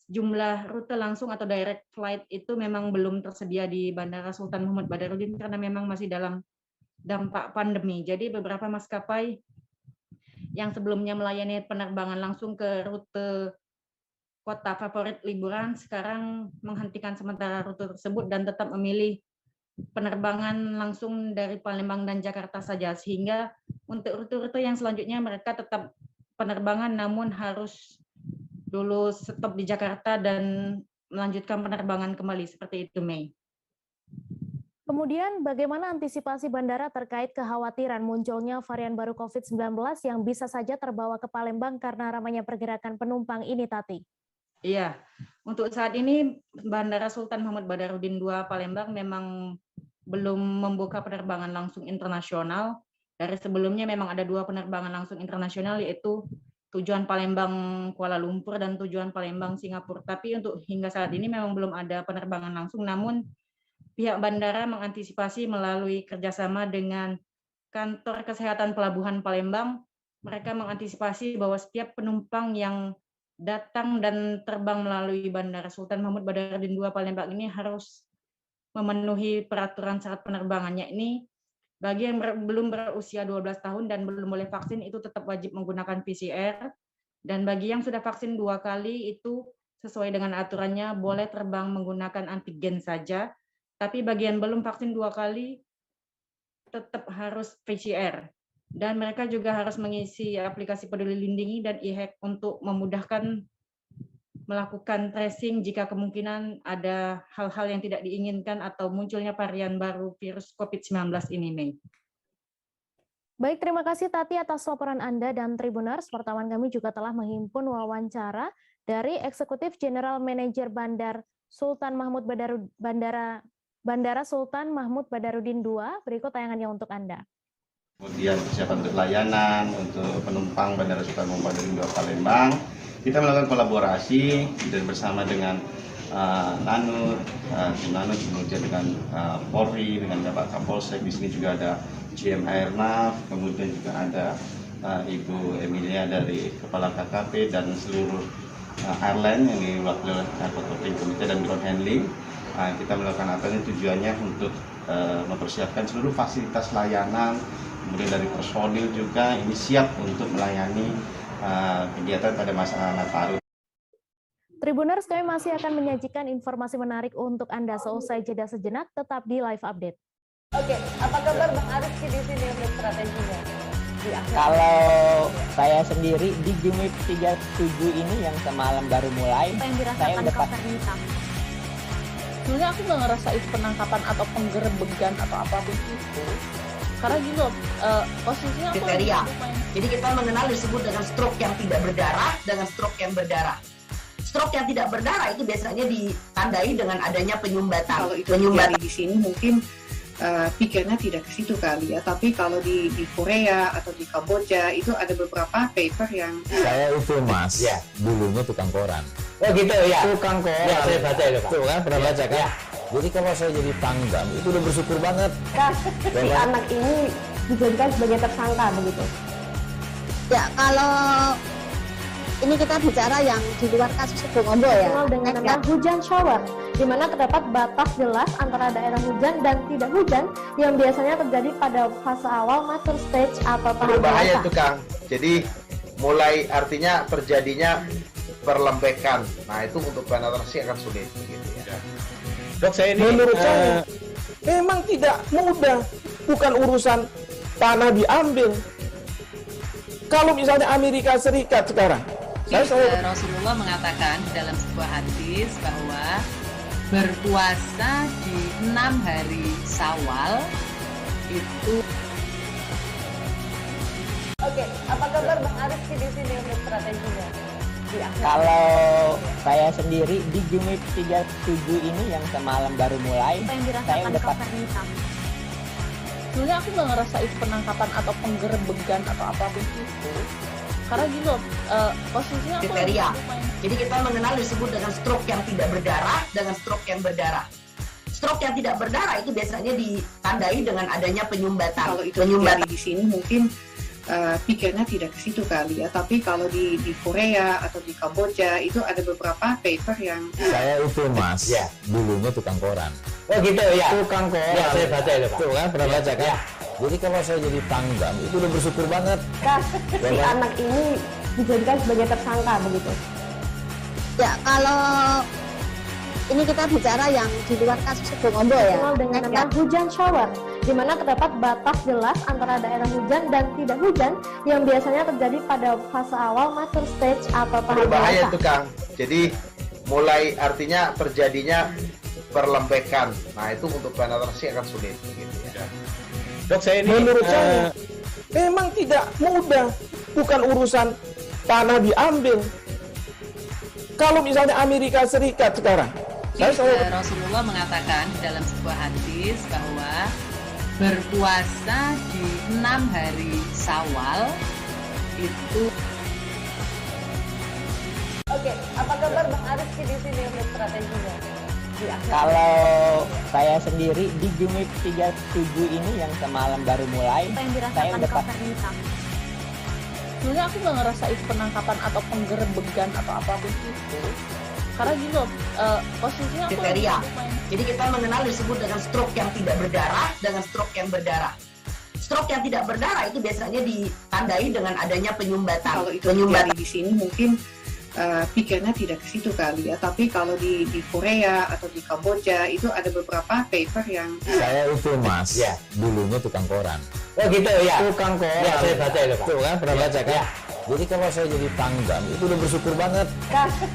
jumlah rute langsung atau direct flight itu memang belum tersedia di Bandara Sultan Mahmud Badarudin karena memang masih dalam dampak pandemi. Jadi beberapa maskapai yang sebelumnya melayani penerbangan langsung ke rute kota favorit liburan sekarang menghentikan sementara rute tersebut dan tetap memilih penerbangan langsung dari Palembang dan Jakarta saja, sehingga untuk rute-rute yang selanjutnya mereka tetap penerbangan namun harus dulu stop di Jakarta dan melanjutkan penerbangan kembali seperti itu, Mei. Kemudian bagaimana antisipasi bandara terkait kekhawatiran munculnya varian baru COVID-19 yang bisa saja terbawa ke Palembang karena ramainya pergerakan penumpang ini, Tati? Iya, untuk saat ini Bandara Sultan Mahmud Badarudin II Palembang memang belum membuka penerbangan langsung internasional. Dari sebelumnya memang ada 2 penerbangan langsung internasional, yaitu tujuan Palembang Kuala Lumpur dan tujuan Palembang Singapura. Tapi untuk hingga saat ini memang belum ada penerbangan langsung, namun pihak bandara mengantisipasi melalui kerjasama dengan Kantor Kesehatan Pelabuhan Palembang. Mereka mengantisipasi bahwa setiap penumpang yang datang dan terbang melalui Bandara Sultan Mahmud Badarudin II Palembang ini harus memenuhi peraturan syarat penerbangannya. Ini bagi yang belum berusia 12 tahun dan belum boleh vaksin itu tetap wajib menggunakan PCR. Dan bagi yang sudah vaksin 2 kali itu sesuai dengan aturannya boleh terbang menggunakan antigen saja. Tapi bagi yang belum vaksin 2 kali tetap harus PCR. Dan mereka juga harus mengisi aplikasi Peduli Lindungi dan e-hack untuk memudahkan melakukan tracing jika kemungkinan ada hal-hal yang tidak diinginkan atau munculnya varian baru virus COVID-19 ini, Mei. Baik, terima kasih Tati atas laporan Anda dan Tribuners. Wartawan kami juga telah menghimpun wawancara dari Eksekutif General Manager Bandara Sultan Mahmud Badarudin II. Berikut tayangannya untuk Anda. Kemudian persiapan untuk layanan untuk penumpang Bandara Sultan Mahmud Badarudin II Palembang. Kita melakukan kolaborasi dan bersama dengan Lanut, kemudian dengan Polri, dengan Bapak Kapolsek. Di sini juga ada GM Airnav, kemudian juga ada Ibu Emilia dari Kepala KKP dan seluruh airline yang diwakili oleh Airport Operating Committee dan Ground Handling. Kita melakukan apa ini tujuannya untuk mempersiapkan seluruh fasilitas layanan, kemudian dari personil juga ini siap untuk melayani kegiatan pada masa Nataru. Tribuners, kami masih akan menyajikan informasi menarik untuk Anda seusai jeda sejenak, tetap di Live Update. Oke, apa kabar Bang Arifki di sini untuk strateginya? Kalau saya sendiri di Gumip 37 ini yang semalam baru mulai, saya udah pasti. Sebenarnya aku nggak ngerasa itu penangkapan atau penggerebegan atau apapun itu. Karena gini loh, posisinya aku kriteria. Jadi kita mengenal disebut dengan stroke yang tidak berdarah dengan stroke yang berdarah. Stroke yang tidak berdarah itu biasanya ditandai dengan adanya penyumbatan. Kalau itu terjadi di sini mungkin pikirnya tidak ke situ kali ya, tapi kalau di Korea atau di Kamboja itu ada beberapa paper yang saya itu mas, ya, dulunya tukang koran. Oh gitu ya, tukang koran. Ya, saya baca itu Pak. Tuh kan pernah baca kan? Ya. Jadi kalau saya jadi Pangdam itu udah bersyukur banget. Si anak ini dijadikan sebagai tersangka begitu. Ya kalau ini kita bicara yang di luar kasus Bongombo ya. Dengan nama hujan shower, di mana terdapat batas jelas antara daerah hujan dan tidak hujan yang biasanya terjadi pada fase awal mature stage atau tahap berbahaya dewasa. itu Kang. Jadi mulai artinya terjadinya perlembekan. Nah itu untuk penetrasi akan sulit. Gitu ya. Dok, saya ini menurut saya memang tidak mudah, bukan urusan tanah diambil. Kalau misalnya Amerika Serikat sekarang, Rasulullah mengatakan dalam sebuah hadis bahwa berpuasa di 6 hari Syawal itu. Oke, apa kabar Bang Arifki di sini untuk strateginya? Kalau saya sendiri di Gumip 37 ini yang semalam baru mulai, saya udah pasti. Sebenarnya aku nggak ngerasa itu penangkapan atau penggerebegan atau apapun itu. Karena gini loh, posisinya aku kriteria. Jadi kita mengenal disebut dengan stroke yang tidak berdarah dengan stroke yang berdarah. Stroke yang tidak berdarah itu biasanya ditandai dengan adanya penyumbatan. Kalau itu terjadi di sini mungkin pikirnya tidak ke situ kali ya, tapi kalau di Korea atau di Kamboja itu ada beberapa paper yang saya itu mas, ya, dulunya tukang koran. Oh gitu ya, tukang koran. Ya, saya baca itu Pak. Tuh kan pernah baca kan? Ya. Jadi kalau saya jadi Pangdam itu udah bersyukur banget. Si anak ini dijadikan sebagai tersangka begitu. Ya kalau ini kita bicara yang di luar kasus Bongombo ya. Dengan nama hujan shower, di mana terdapat batas jelas antara daerah hujan dan tidak hujan yang biasanya terjadi pada fase awal mature stage atau tahap berbahaya dewasa. itu Kang. Jadi mulai artinya terjadinya perlembekan. Nah itu untuk penetrasi akan sulit. Gitu ya. Dok, saya ini menurut saya memang tidak mudah, bukan urusan tanah diambil. Kalau misalnya Amerika Serikat sekarang, Rasulullah mengatakan dalam sebuah hadis bahwa berpuasa di 6 hari Syawal itu. Oke, apa kabar Bang Arifki di sini untuk strateginya? Kalau saya sendiri di Gumip 37 ini yang semalam baru mulai, Apa yang saya dirasakan udah Kak Fernita? Sebenarnya aku nggak ngerasa itu penangkapan atau penggerebegan atau apapun itu. Karena gini loh, posisinya aku Kriteria. lagi main. Jadi kita mengenal disebut dengan stroke yang tidak berdarah dengan stroke yang berdarah. Stroke yang tidak berdarah itu biasanya ditandai dengan adanya penyumbatan. Kalau itu terjadi di sini mungkin pikirnya tidak ke situ kali ya. Tapi kalau di Korea atau di Kamboja itu ada beberapa paper yang Saya itu Mas, dulunya tukang koran. Oh gitu ya. Tukang koran. Ya, saya baca itu, Pak. Tuh kan, pernah baca kan? Jadi kalau saya jadi pangdam, itu udah bersyukur banget.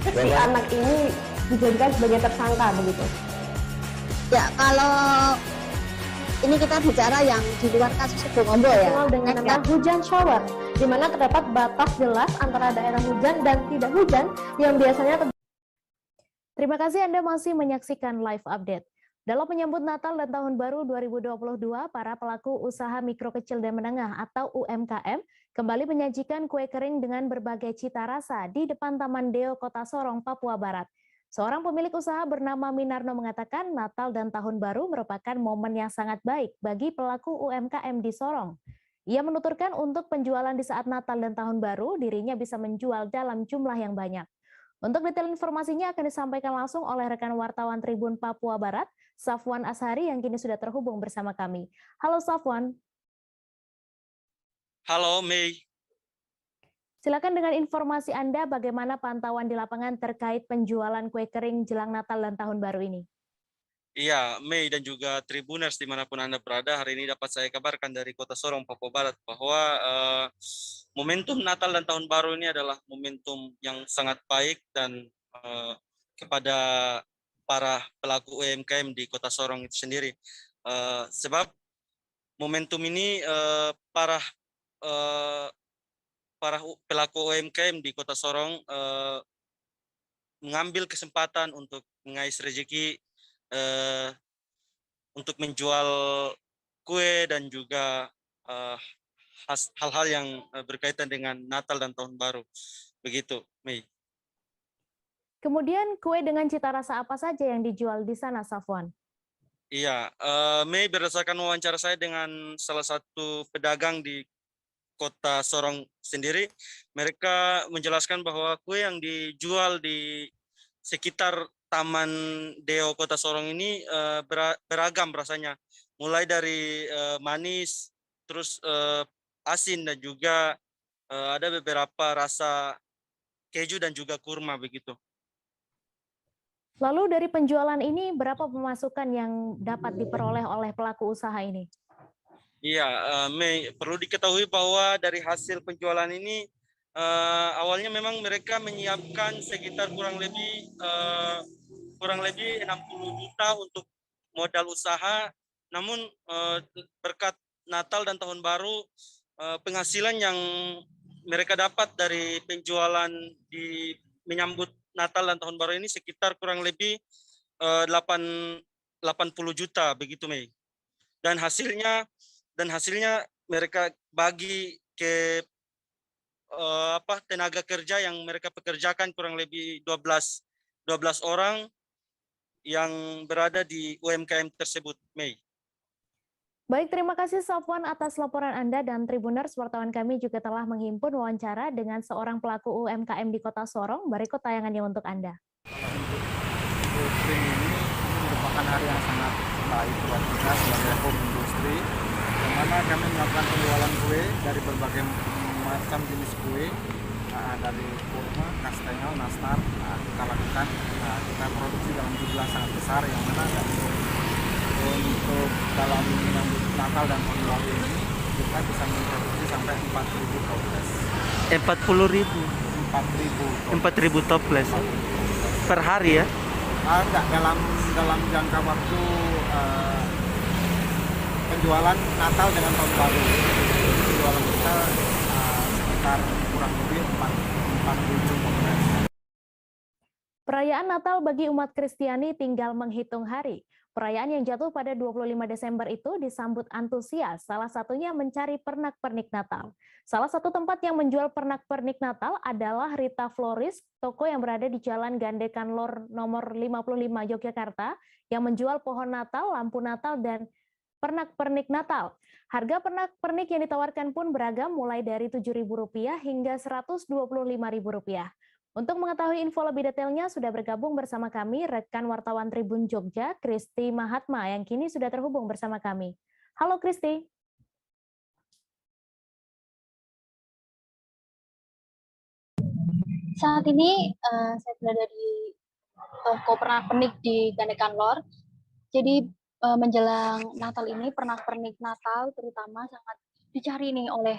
Si anak ini dijadikan sebagai tersangka begitu. Ya, kalau ini kita bicara yang di luar kasus Sebongombo ya. Dikenal dengan nama hujan shower, di mana terdapat batas jelas antara daerah hujan dan tidak hujan yang biasanya Terima kasih Anda masih menyaksikan live update. Dalam menyambut Natal dan Tahun Baru 2022, para pelaku usaha mikro kecil dan menengah atau UMKM kembali menyajikan kue kering dengan berbagai cita rasa di depan Taman Deo, Kota Sorong, Papua Barat. Seorang pemilik usaha bernama Minarno mengatakan Natal dan Tahun Baru merupakan momen yang sangat baik bagi pelaku UMKM di Sorong. Ia menuturkan untuk penjualan di saat Natal dan Tahun Baru, dirinya bisa menjual dalam jumlah yang banyak. Untuk detail informasinya akan disampaikan langsung oleh rekan wartawan Tribun Papua Barat, Safwan Ashari yang kini sudah terhubung bersama kami. Halo Safwan. Halo Mei. Silakan dengan informasi Anda bagaimana pantauan di lapangan terkait penjualan kue kering jelang Natal dan Tahun Baru ini. Iya, Mei dan juga Tribuners dimanapun Anda berada, hari ini dapat saya kabarkan dari Kota Sorong, Papua Barat bahwa momentum Natal dan Tahun Baru ini adalah momentum yang sangat baik dan kepada para pelaku UMKM di Kota Sorong itu sendiri. Sebab momentum ini para pelaku UMKM di Kota Sorong mengambil kesempatan untuk mengais rezeki untuk menjual kue dan juga hal-hal yang berkaitan dengan Natal dan Tahun Baru. Begitu, Mei. Kemudian kue dengan cita rasa apa saja yang dijual di sana, Safwan? Iya, Mei, berdasarkan wawancara saya dengan salah satu pedagang di Kota Sorong sendiri, mereka menjelaskan bahwa kue yang dijual di sekitar Taman Deo Kota Sorong ini beragam rasanya, mulai dari manis, terus asin dan juga ada beberapa rasa keju dan juga kurma begitu. Lalu dari penjualan ini berapa pemasukan yang dapat diperoleh oleh pelaku usaha ini? Iya, Mei, perlu diketahui bahwa dari hasil penjualan ini awalnya memang mereka menyiapkan sekitar kurang lebih 60 juta untuk modal usaha. Namun berkat Natal dan Tahun Baru, penghasilan yang mereka dapat dari penjualan di menyambut Natal dan Tahun Baru ini sekitar kurang lebih 80 juta begitu, Mei. Dan hasilnya mereka bagi ke tenaga kerja yang mereka pekerjakan kurang lebih 12 orang yang berada di UMKM tersebut, Mei. Baik, terima kasih Safwan atas laporan Anda, dan Tribuners, wartawan kami juga telah menghimpun wawancara dengan seorang pelaku UMKM di Kota Sorong. Berikut tayangannya untuk Anda. Ini merupakan hari yang sangat baik buat kita sebagai home industri, di mana kami melakukan penjualan kue dari berbagai macam jenis kue, dari kurma, kastengel, nastar, kita lakukan, kita produksi dalam jumlah sangat besar, yang mana untuk dalam menyambut Natal dan Tahun Baru ini kita bisa memproduksi sampai 4.000 toples. 4.000 toples per hari ya? Enggak, dalam jangka waktu penjualan Natal dengan Tahun Baru. Penjualan kita sekitar kurang lebih 4.000 toples. Perayaan Natal bagi umat Kristiani tinggal menghitung hari. Perayaan yang jatuh pada 25 Desember itu disambut antusias, salah satunya mencari pernak-pernik Natal. Salah satu tempat yang menjual pernak-pernik Natal adalah Rita Floris, toko yang berada di Jalan Gandekan Lor nomor 55 Yogyakarta, yang menjual pohon Natal, lampu Natal, dan pernak-pernik Natal. Harga pernak-pernik yang ditawarkan pun beragam, mulai dari Rp7.000 hingga Rp125.000. Untuk mengetahui info lebih detailnya, sudah bergabung bersama kami rekan wartawan Tribun Jogja, Kristi Mahatma, yang kini sudah terhubung bersama kami. Halo Kristi. Saat ini saya berada di toko pernak-pernik di Gandekan Lor. Jadi menjelang Natal ini, pernak-pernik Natal terutama sangat dicari nih oleh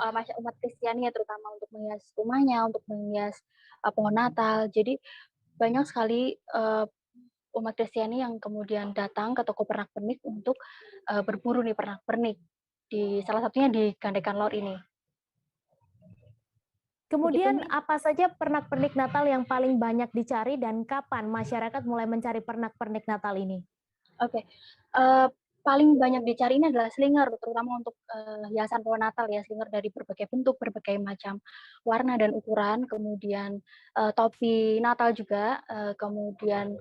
umat Kristiani, ya, terutama untuk menghias rumahnya, untuk menghias pohon Natal. Jadi banyak sekali umat Kristiani yang kemudian datang ke toko pernak-pernik untuk berburu nih pernak-pernik, salah satunya di Gandekan Lor ini. Kemudian apa saja pernak-pernik Natal yang paling banyak dicari dan kapan masyarakat mulai mencari pernak-pernik Natal ini? Oke. Paling banyak dicari ini adalah slinger, terutama untuk hiasan pohon Natal, ya, slinger dari berbagai bentuk, berbagai macam warna dan ukuran, kemudian topi Natal juga, kemudian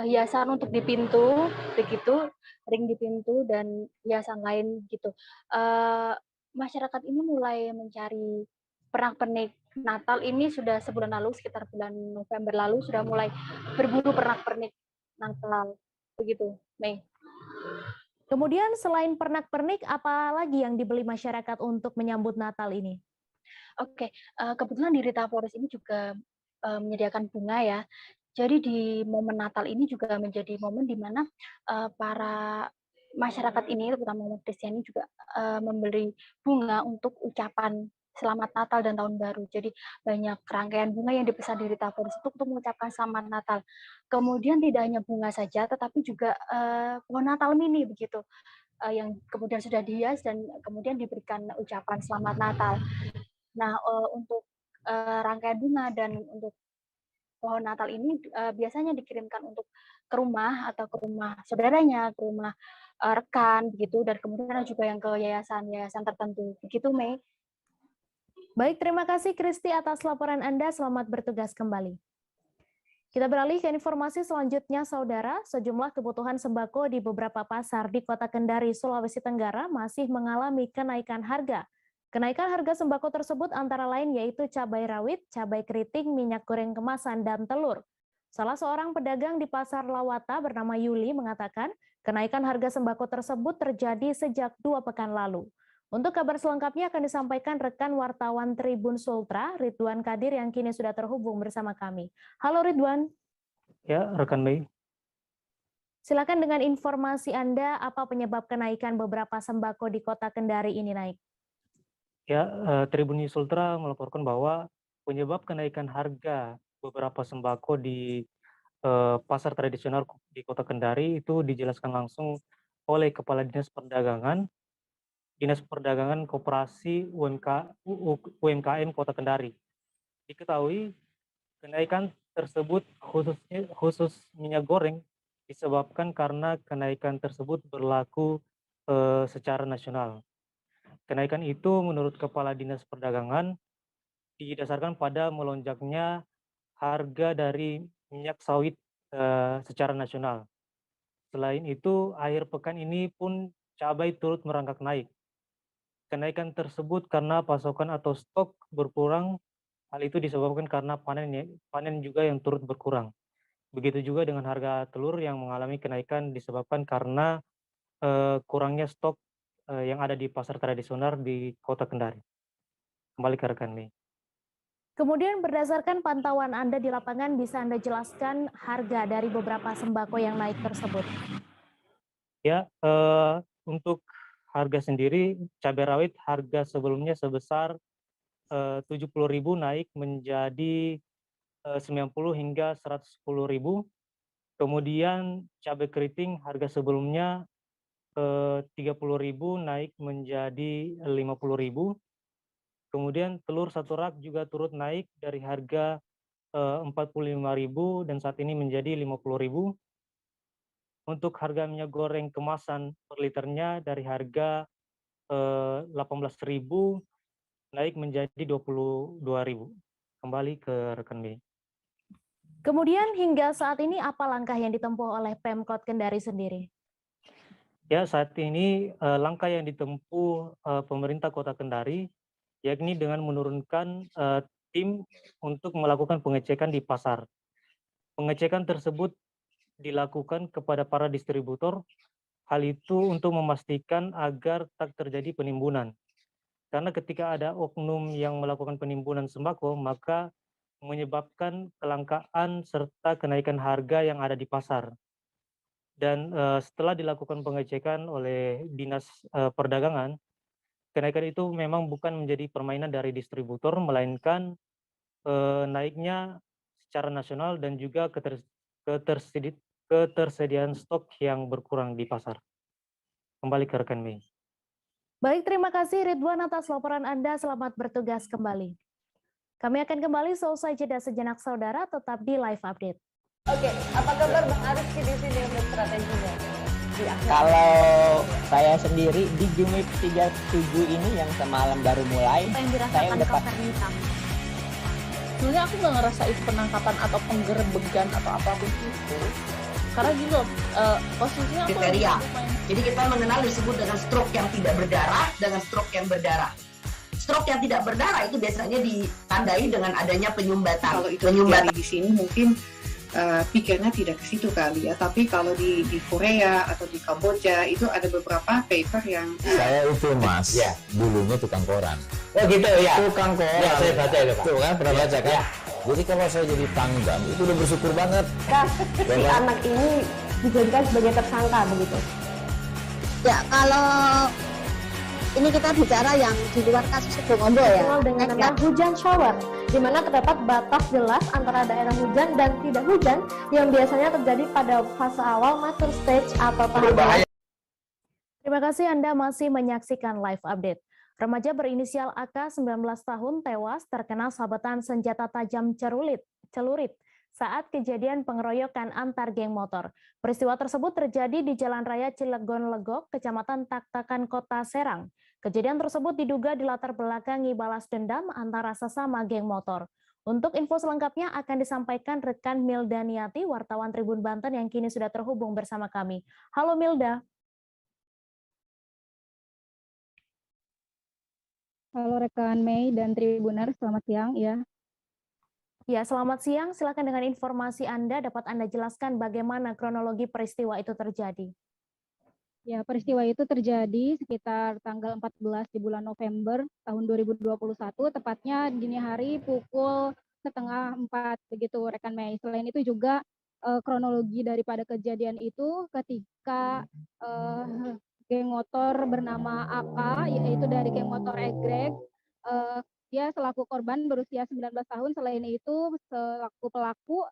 hiasan untuk di pintu, begitu, ring di pintu dan hiasan lain gitu. Masyarakat ini mulai mencari pernak-pernik Natal ini sudah sebulan lalu, sekitar bulan November lalu sudah mulai berburu pernak-pernik Natal. Begitu, Mei. Kemudian selain pernak-pernik, apa lagi yang dibeli masyarakat untuk menyambut Natal ini? Oke, kebetulan di Rita Flores ini juga menyediakan bunga, ya. Jadi di momen Natal ini juga menjadi momen di mana para masyarakat ini, terutama umat Kristiani, juga memberi bunga untuk ucapan Selamat Natal dan Tahun Baru. Jadi banyak rangkaian bunga yang dipesan di Rita Flores untuk mengucapkan Selamat Natal. Kemudian tidak hanya bunga saja, tetapi juga pohon Natal mini begitu, yang kemudian sudah dihias dan kemudian diberikan ucapan Selamat Natal. Nah, untuk rangkaian bunga dan untuk pohon Natal ini biasanya dikirimkan untuk ke rumah atau ke rumah saudaranya, ke rumah rekan begitu, dan kemudian juga yang ke yayasan-yayasan tertentu. Begitu, Mei. Baik, terima kasih Kristi atas laporan Anda. Selamat bertugas kembali. Kita beralih ke informasi selanjutnya, Saudara. Sejumlah kebutuhan sembako di beberapa pasar di Kota Kendari, Sulawesi Tenggara masih mengalami kenaikan harga. Kenaikan harga sembako tersebut antara lain yaitu cabai rawit, cabai keriting, minyak goreng kemasan, dan telur. Salah seorang pedagang di Pasar Lawata bernama Yuli mengatakan kenaikan harga sembako tersebut terjadi sejak 2 pekan lalu. Untuk kabar selengkapnya akan disampaikan rekan wartawan Tribun Sultra, Ridwan Kadir, yang kini sudah terhubung bersama kami. Halo Ridwan. Ya, rekan Mei. Silakan dengan informasi Anda, apa penyebab kenaikan beberapa sembako di Kota Kendari ini naik? Ya, Tribun Sultra melaporkan bahwa penyebab kenaikan harga beberapa sembako di pasar tradisional di Kota Kendari itu dijelaskan langsung oleh Kepala Dinas Perdagangan Koperasi UMKM Kota Kendari. Diketahui kenaikan tersebut khusus minyak goreng disebabkan karena kenaikan tersebut berlaku secara nasional. Kenaikan itu menurut Kepala Dinas Perdagangan didasarkan pada melonjaknya harga dari minyak sawit secara nasional. Selain itu, akhir pekan ini pun cabai turut merangkak naik. Kenaikan tersebut karena pasokan atau stok berkurang, hal itu disebabkan karena panen juga yang turut berkurang. Begitu juga dengan harga telur yang mengalami kenaikan disebabkan karena kurangnya stok yang ada di pasar tradisional di Kota Kendari. Kembali ke rekan Mei. Kemudian berdasarkan pantauan Anda di lapangan, bisa Anda jelaskan harga dari beberapa sembako yang naik tersebut? Ya, untuk harga sendiri, cabai rawit harga sebelumnya sebesar 70.000 naik menjadi 90 hingga 110.000. Kemudian cabai keriting harga sebelumnya 30.000 naik menjadi 50.000. Kemudian telur satu rak juga turut naik dari harga 45.000 dan saat ini menjadi 50.000. Untuk harga minyak goreng kemasan per liternya dari harga 18.000 naik menjadi 22.000. Kembali ke rekan Mei. Kemudian hingga saat ini apa langkah yang ditempuh oleh Pemkot Kendari sendiri? Ya, saat ini langkah yang ditempuh pemerintah Kota Kendari yakni dengan menurunkan tim untuk melakukan pengecekan di pasar. Pengecekan tersebut dilakukan kepada para distributor, hal itu untuk memastikan agar tak terjadi penimbunan. Karena ketika ada oknum yang melakukan penimbunan sembako, maka menyebabkan kelangkaan serta kenaikan harga yang ada di pasar. Dan setelah dilakukan pengecekan oleh Dinas Perdagangan, kenaikan itu memang bukan menjadi permainan dari distributor, melainkan naiknya secara nasional dan juga ketersediaan stok yang berkurang di pasar. Kembali ke rekan Mei. Baik, terima kasih Ridwan atas laporan Anda. Selamat bertugas kembali. Kami akan kembali seusai jeda sejenak saudara, tetap di Live Update. Oke, apa kabar Bang Aris di sini untuk strateginya? Kalau saya sendiri di Jumip 37 ini yang semalam baru mulai, Apa yang saya dirasakan udah Kak Fernita? Sebenarnya aku nggak ngerasa itu penangkapan atau penggerebegan atau apapun itu. Karena gini loh, posisinya aku Kriteria. Jadi kita mengenal disebut dengan stroke yang tidak berdarah dengan stroke yang berdarah. Stroke yang tidak berdarah itu biasanya ditandai dengan adanya penyumbatan. Kalau itu terjadi di sini mungkin pikirnya tidak ke situ kali ya, tapi kalau di Korea atau di Kamboja itu ada beberapa paper yang Saya itu Mas, dulunya tukang koran. Oh gitu ya. Tukang koran. Ya, saya baca itu Pak. Tuh kan pernah baca kan? Jadi kalau saya jadi pangdam itu udah bersyukur banget. Si anak ini dijadikan sebagai tersangka begitu. Ya, kalau ini kita bicara yang di luar kasus Bongombo ya. Dikenal dengan nama hujan shower, di mana terdapat batas jelas antara daerah hujan dan tidak hujan yang biasanya terjadi pada fase awal mature stage atau tahap. Terima kasih Anda masih menyaksikan Live Update. Remaja berinisial AK 19 tahun tewas terkena sabetan senjata tajam celurit saat kejadian pengeroyokan antar geng motor. Peristiwa tersebut terjadi di Jalan Raya Cilegon Legok, Kecamatan Taktakan, Kota Serang. Kejadian tersebut diduga dilatar belakangi balas dendam antara sesama geng motor. Untuk info selengkapnya akan disampaikan rekan Milda Niati, wartawan Tribun Banten yang kini sudah terhubung bersama kami. Halo Milda. Halo rekan Mei dan Tribuner, selamat siang ya. Ya, selamat siang. Silakan dengan informasi Anda, dapat Anda jelaskan bagaimana kronologi peristiwa itu terjadi? Ya, peristiwa itu terjadi sekitar tanggal 14 di bulan November tahun 2021, tepatnya dini hari pukul 3:30 begitu rekan Mei. Selain itu juga kronologi daripada kejadian itu ketika geng motor bernama AK, yaitu dari geng motor Egreg, dia selaku korban berusia 19 tahun, selain itu selaku pelaku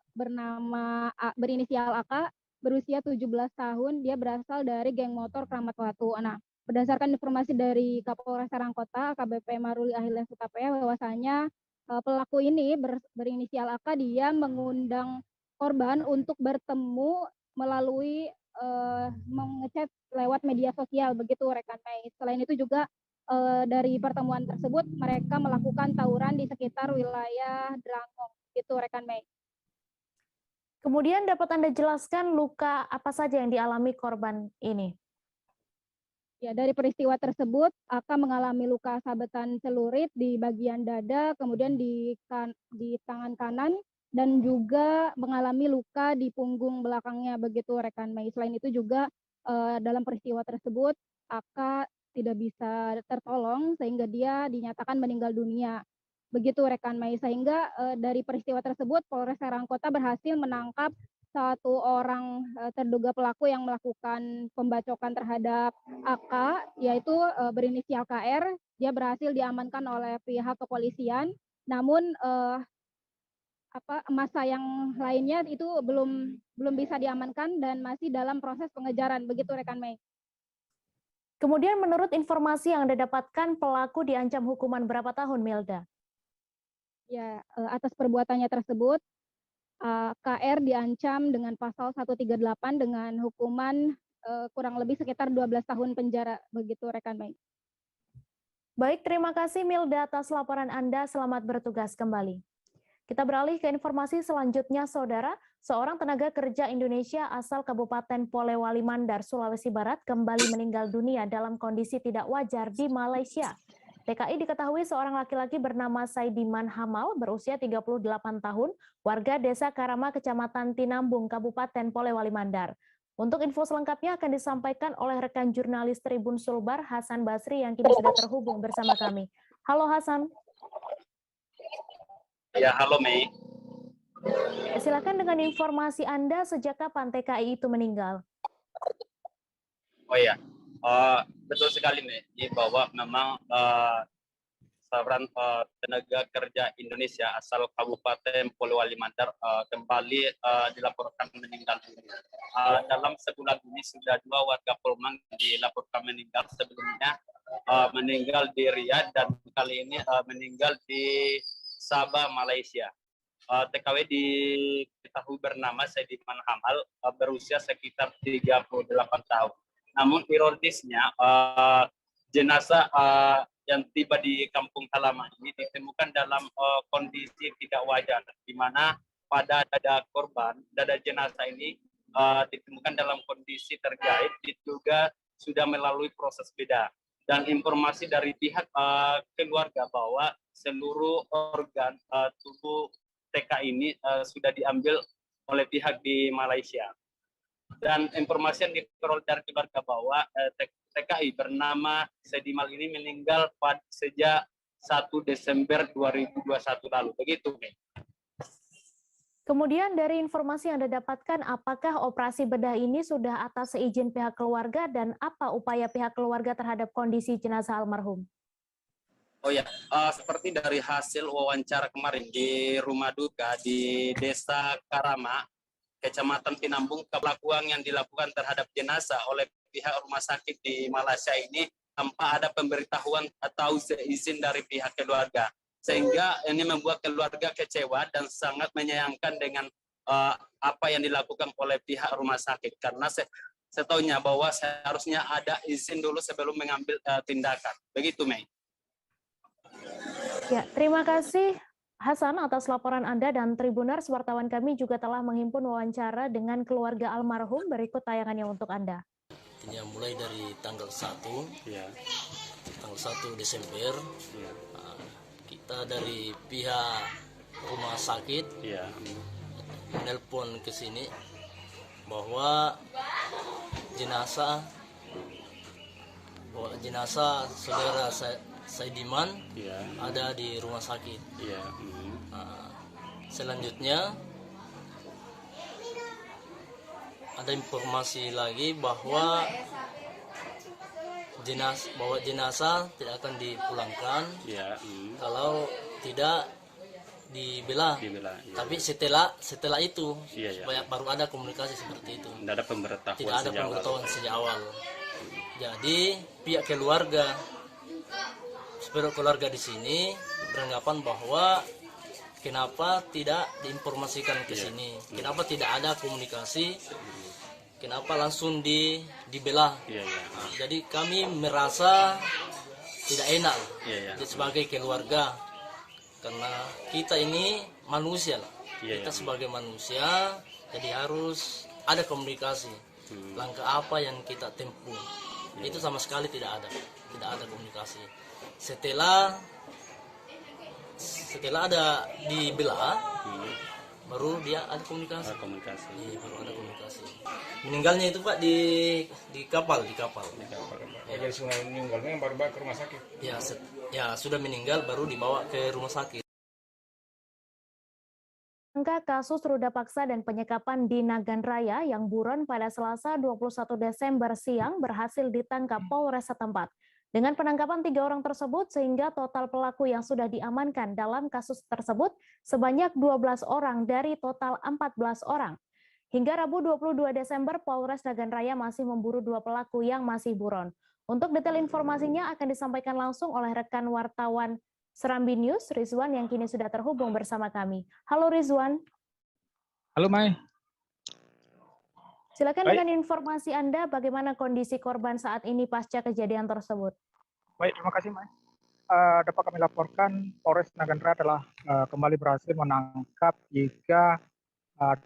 berinisial AK berusia 17 tahun, dia berasal dari geng motor Kramat Watu. Nah, berdasarkan informasi dari Kapolres Serang Kota, AKBP Maruli Ahilya Sutapaya, bahwasanya pelaku ini berinisial AK, dia mengundang korban untuk bertemu melalui mengechat lewat media sosial, begitu rekan Mei. Selain itu juga dari pertemuan tersebut mereka melakukan tawuran di sekitar wilayah Drangong, gitu rekan Mei. Kemudian dapat Anda jelaskan luka apa saja yang dialami korban ini? Ya, dari peristiwa tersebut AK mengalami luka sabetan celurit di bagian dada, kemudian di tangan kanan, dan juga mengalami luka di punggung belakangnya, begitu rekan Mei. Selain itu juga dalam peristiwa tersebut AK tidak bisa tertolong sehingga dia dinyatakan meninggal dunia, begitu rekan Mei. Sehingga dari peristiwa tersebut Polres Serang Kota berhasil menangkap satu orang terduga pelaku yang melakukan pembacokan terhadap AK, yaitu berinisial KR. Dia berhasil diamankan oleh pihak kepolisian, namun massa yang lainnya itu belum bisa diamankan dan masih dalam proses pengejaran, begitu rekan Mei. Kemudian menurut informasi yang Anda dapatkan, pelaku diancam hukuman berapa tahun, Milda? Ya, atas perbuatannya tersebut, KR diancam dengan pasal 138 dengan hukuman kurang lebih sekitar 12 tahun penjara, begitu rekan Mei. Baik, terima kasih Milda atas laporan Anda. Selamat bertugas kembali. Kita beralih ke informasi selanjutnya, Saudara. Seorang tenaga kerja Indonesia asal Kabupaten Polewali Mandar, Sulawesi Barat kembali meninggal dunia dalam kondisi tidak wajar di Malaysia. TKI diketahui seorang laki-laki bernama Saidiman Hamal berusia 38 tahun, warga Desa Karama, Kecamatan Tinambung, Kabupaten Polewali Mandar. Untuk info selengkapnya akan disampaikan oleh rekan jurnalis Tribun Sulbar, Hasan Basri, yang kini sudah terhubung bersama kami. Halo Hasan. Ya, halo Mei. Silakan dengan informasi Anda, sejak kapan TKI itu meninggal? Oh ya, betul sekali Mei, bahwa memang seorang tenaga kerja Indonesia asal Kabupaten Polewali Mandar kembali dilaporkan meninggal dunia. Dalam sebulan ini sudah 2 warga Polman dilaporkan meninggal, sebelumnya meninggal di Riyadh dan kali ini meninggal di Sabah, Malaysia. TKW diketahui bernama Saidiman Hamal, berusia sekitar 38 tahun. Namun ironisnya jenazah yang tiba di kampung halaman ini ditemukan dalam kondisi tidak wajar, di mana pada dada korban, dada jenazah ini ditemukan dalam kondisi terjahit, diduga sudah melalui proses bedah. Dan informasi dari pihak keluarga bahwa seluruh organ tubuh TK ini sudah diambil oleh pihak di Malaysia. Dan informasi yang diperoleh dari keluarga bahwa TKI bernama Saidiman ini meninggal sejak 1 Desember 2021 lalu. Begitu, Mei. Kemudian dari informasi yang Anda dapatkan, apakah operasi bedah ini sudah atas seizin pihak keluarga dan apa upaya pihak keluarga terhadap kondisi jenazah almarhum? Oh ya, seperti dari hasil wawancara kemarin di rumah duka di Desa Karama, Kecamatan Tinambung, pelakuan yang dilakukan terhadap jenazah oleh pihak rumah sakit di Malaysia ini tanpa ada pemberitahuan atau seizin dari pihak keluarga. Sehingga ini membuat keluarga kecewa dan sangat menyayangkan dengan apa yang dilakukan oleh pihak rumah sakit. Karena setahunya bahwa seharusnya ada izin dulu sebelum mengambil tindakan. Begitu, Mei. Ya, terima kasih Hasan atas laporan Anda, dan Tribuners, wartawan kami juga telah menghimpun wawancara dengan keluarga almarhum. Berikut tayangannya untuk Anda. Ya, mulai dari tanggal 1, tanggal 1 Desember, kita dari pihak rumah sakit menelpon ke sini bahwa jenazah saudara Saidiman ada di rumah sakit. Selanjutnya ada informasi lagi bahwa jenazah tidak akan dipulangkan kalau tidak dibelah. Tapi setelah itu supaya baru ada komunikasi seperti itu. Tidak ada pemberitahuan sejak awal. Jadi pihak keluarga di sini beranggapan bahwa kenapa tidak diinformasikan ke sini, kenapa tidak ada komunikasi, kenapa langsung dibelah. Jadi kami merasa tidak enak sebagai keluarga, karena kita ini manusia lah. Kita sebagai manusia, jadi harus ada komunikasi. Langkah apa yang kita tempuh, itu sama sekali tidak ada komunikasi. Setelah ada dibelah, baru dia ada komunikasi. Baru ada komunikasi. Meninggalnya itu Pak di kapal. Dari sungai meninggalnya baru bawa ke rumah sakit. Ya sudah meninggal baru dibawa ke rumah sakit. Angka kasus ruda paksa dan penyekapan di Nagan Raya yang buron pada Selasa 21 Desember siang berhasil ditangkap Polres setempat. Dengan penangkapan 3 orang tersebut, sehingga total pelaku yang sudah diamankan dalam kasus tersebut sebanyak 12 orang dari total 14 orang. Hingga Rabu 22 Desember, Polres Nagan Raya masih memburu 2 pelaku yang masih buron. Untuk detail informasinya akan disampaikan langsung oleh rekan wartawan Serambi News, Rizwan, yang kini sudah terhubung bersama kami. Halo Rizwan. Halo Mai. Silakan Baik. dengan informasi Anda, bagaimana kondisi korban saat ini pasca kejadian tersebut. Baik, terima kasih Mai. Dapat kami laporkan, Polres Nagan Raya telah kembali berhasil menangkap 3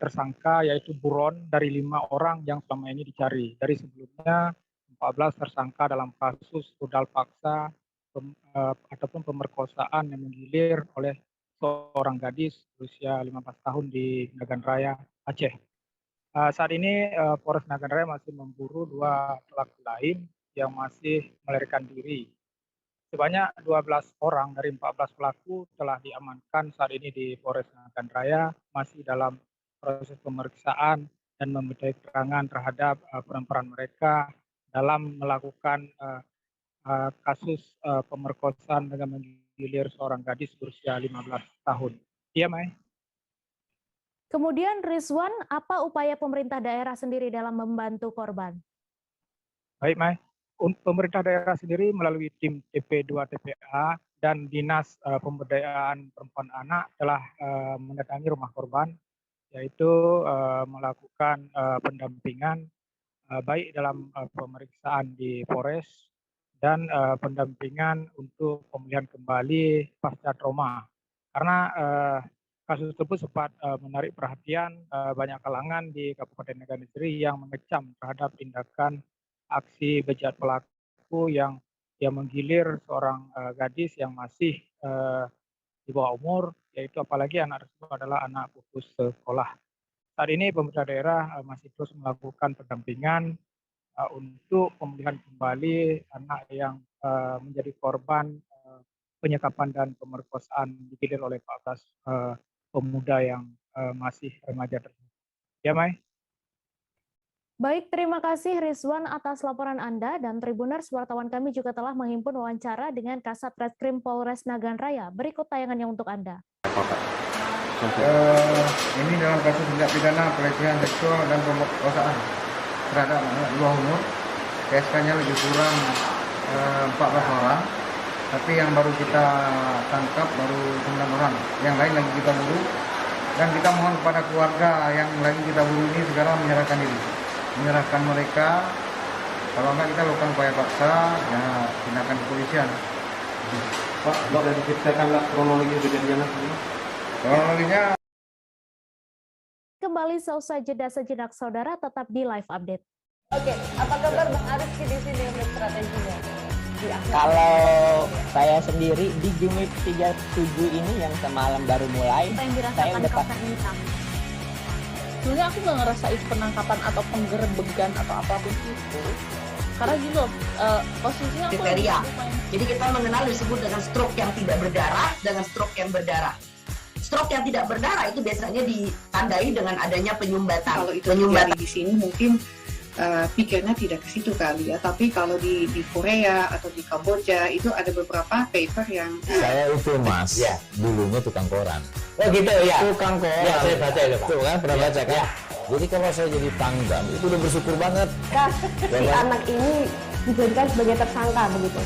tersangka, yaitu buron dari 5 orang yang selama ini dicari. Dari sebelumnya 14 tersangka dalam kasus rudal paksa ataupun pemerkosaan yang menggilir oleh seorang gadis berusia 15 tahun di Nagan Raya, Aceh. Saat ini Polres Nagan Raya masih memburu 2 pelaku lain yang masih melarikan diri. Sebanyak 12 orang dari 14 pelaku telah diamankan saat ini di Polres Nagan Raya, masih dalam proses pemeriksaan dan memintai keterangan terhadap peran-peran mereka dalam melakukan kasus pemerkosaan dengan menggilir seorang gadis berusia 15 tahun. Iya, Mai. Kemudian Rizwan, apa upaya pemerintah daerah sendiri dalam membantu korban? Baik, Mai. Pemerintah daerah sendiri melalui tim TP2 TPA dan Dinas Pemberdayaan Perempuan Anak telah mendatangi rumah korban, yaitu melakukan pendampingan baik dalam pemeriksaan di Polres dan pendampingan untuk pemulihan kembali pasca trauma. Karena kasus tersebut sempat menarik perhatian banyak kalangan di Kabupaten Nagan Negeri yang mengecam terhadap tindakan aksi bejat pelaku yang menggilir seorang gadis yang masih di bawah umur, yaitu apalagi anak tersebut adalah anak putus sekolah. Saat ini pemerintah daerah masih terus melakukan pendampingan untuk pemulihan kembali anak yang menjadi korban penyekapan dan pemerkosaan digilir oleh 14 pemuda yang masih remaja tersebut. Ya, Mai? Baik, terima kasih Rizwan atas laporan Anda, dan Tribuners, wartawan kami juga telah menghimpun wawancara dengan Kasat Reskrim Polres Nagan Raya. Berikut tayangannya untuk Anda. Ini dalam kasus tindak pidana pelecehan seksual dan pemerkosaan terhadap anak di bawah umur. PSK-nya lebih kurang 14 orang, tapi yang baru kita tangkap baru 9 orang. Yang lain lagi kita buru, dan kita mohon kepada keluarga yang lagi kita buru ini segera menyerahkan diri. Menyerahkan mereka, kalau enggak kita lakukan upaya paksa, ya tindakan kepolisian. Pak, boleh diceritakan kronologi kejadian ini? Kronologinya. Kembali seusai jeda sejenak, saudara, tetap di live update. Oke, apa kabar Bang Ariski di sini untuk strateginya? Kalau saya sendiri di Jumip 37 ini yang semalam baru mulai, saya udah pasti. Sebenarnya aku nggak ngerasa itu penangkapan atau penggerebegan atau apapun itu, karena gitu posisinya aku kriteria. Jadi kita mengenal disebut dengan stroke yang tidak berdarah dengan stroke yang berdarah. Stroke yang tidak berdarah itu biasanya ditandai dengan adanya penyumbatan. Kalau itu terjadi di sini mungkin pikirnya tidak ke situ kali ya, tapi kalau di Korea atau di Kamboja itu ada beberapa paper yang saya itu Mas, ya, dulunya tukang koran. Oh gitu ya. Tukang koran. Ya, saya baca itu Pak. Tuh kan, pernah baca kan? Ya. Jadi kalau saya jadi pangdam itu udah bersyukur banget. Si anak ini dijadikan sebagai tersangka begitu.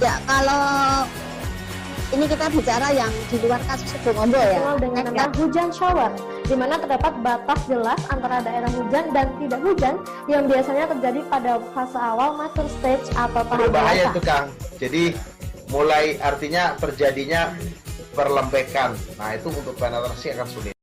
Ya, kalau ini kita bicara yang di luar kasus Sebongombo ya. Dikenal dengan nama hujan shower, di mana terdapat batas jelas antara daerah hujan dan tidak hujan yang biasanya terjadi pada fase awal mature stage atau tahap berbahaya dewasa. itu Kang. Jadi mulai artinya terjadinya perlembekan. Nah itu untuk penetrasi akan sulit.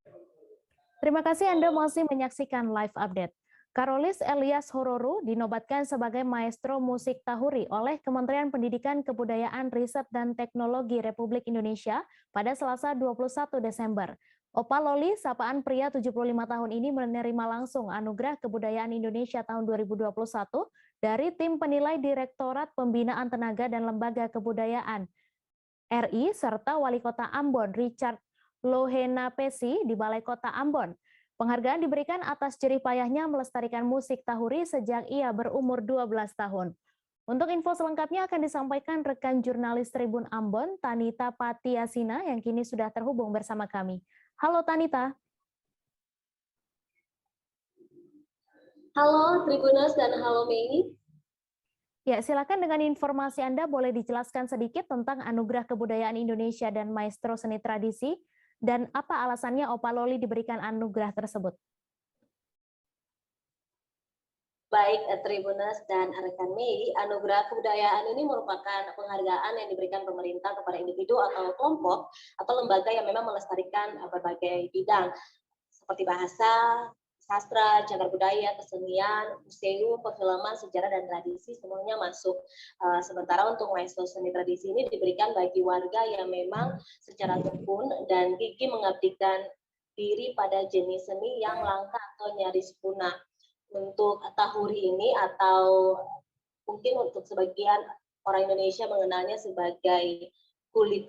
Terima kasih Anda masih menyaksikan live update. Karolis Elias Hororu dinobatkan sebagai maestro musik tahuri oleh Kementerian Pendidikan, Kebudayaan, Riset, dan Teknologi Republik Indonesia pada Selasa 21 Desember. Opa Loli, sapaan pria 75 tahun ini menerima langsung Anugerah Kebudayaan Indonesia tahun 2021 dari tim penilai Direktorat Pembinaan Tenaga dan Lembaga Kebudayaan RI serta Wali Kota Ambon Richard Lohena Pesi di Balai Kota Ambon. Penghargaan diberikan atas jerih payahnya melestarikan musik tahuri sejak ia berumur 12 tahun. Untuk info selengkapnya akan disampaikan rekan jurnalis Tribun Ambon, Tanita Patiasina, yang kini sudah terhubung bersama kami. Halo Tanita. Halo Tribuners dan halo Mei. Ya, silakan dengan informasi Anda boleh dijelaskan sedikit tentang Anugerah Kebudayaan Indonesia dan Maestro Seni Tradisi, dan apa alasannya Opaloli diberikan anugerah tersebut? Baik Tribuners dan rekan Mei, Anugerah Kebudayaan ini merupakan penghargaan yang diberikan pemerintah kepada individu atau kelompok atau lembaga yang memang melestarikan berbagai bidang seperti bahasa, sastra, cagar budaya, kesenian, museum, perfilman, sejarah, dan tradisi, semuanya masuk. Sementara untuk Maestro Seni Tradisi ini diberikan bagi warga yang memang secara tekun dan gigih mengabdikan diri pada jenis seni yang langka atau nyaris punah. Untuk tahuri ini, atau mungkin untuk sebagian orang Indonesia mengenalnya sebagai kulit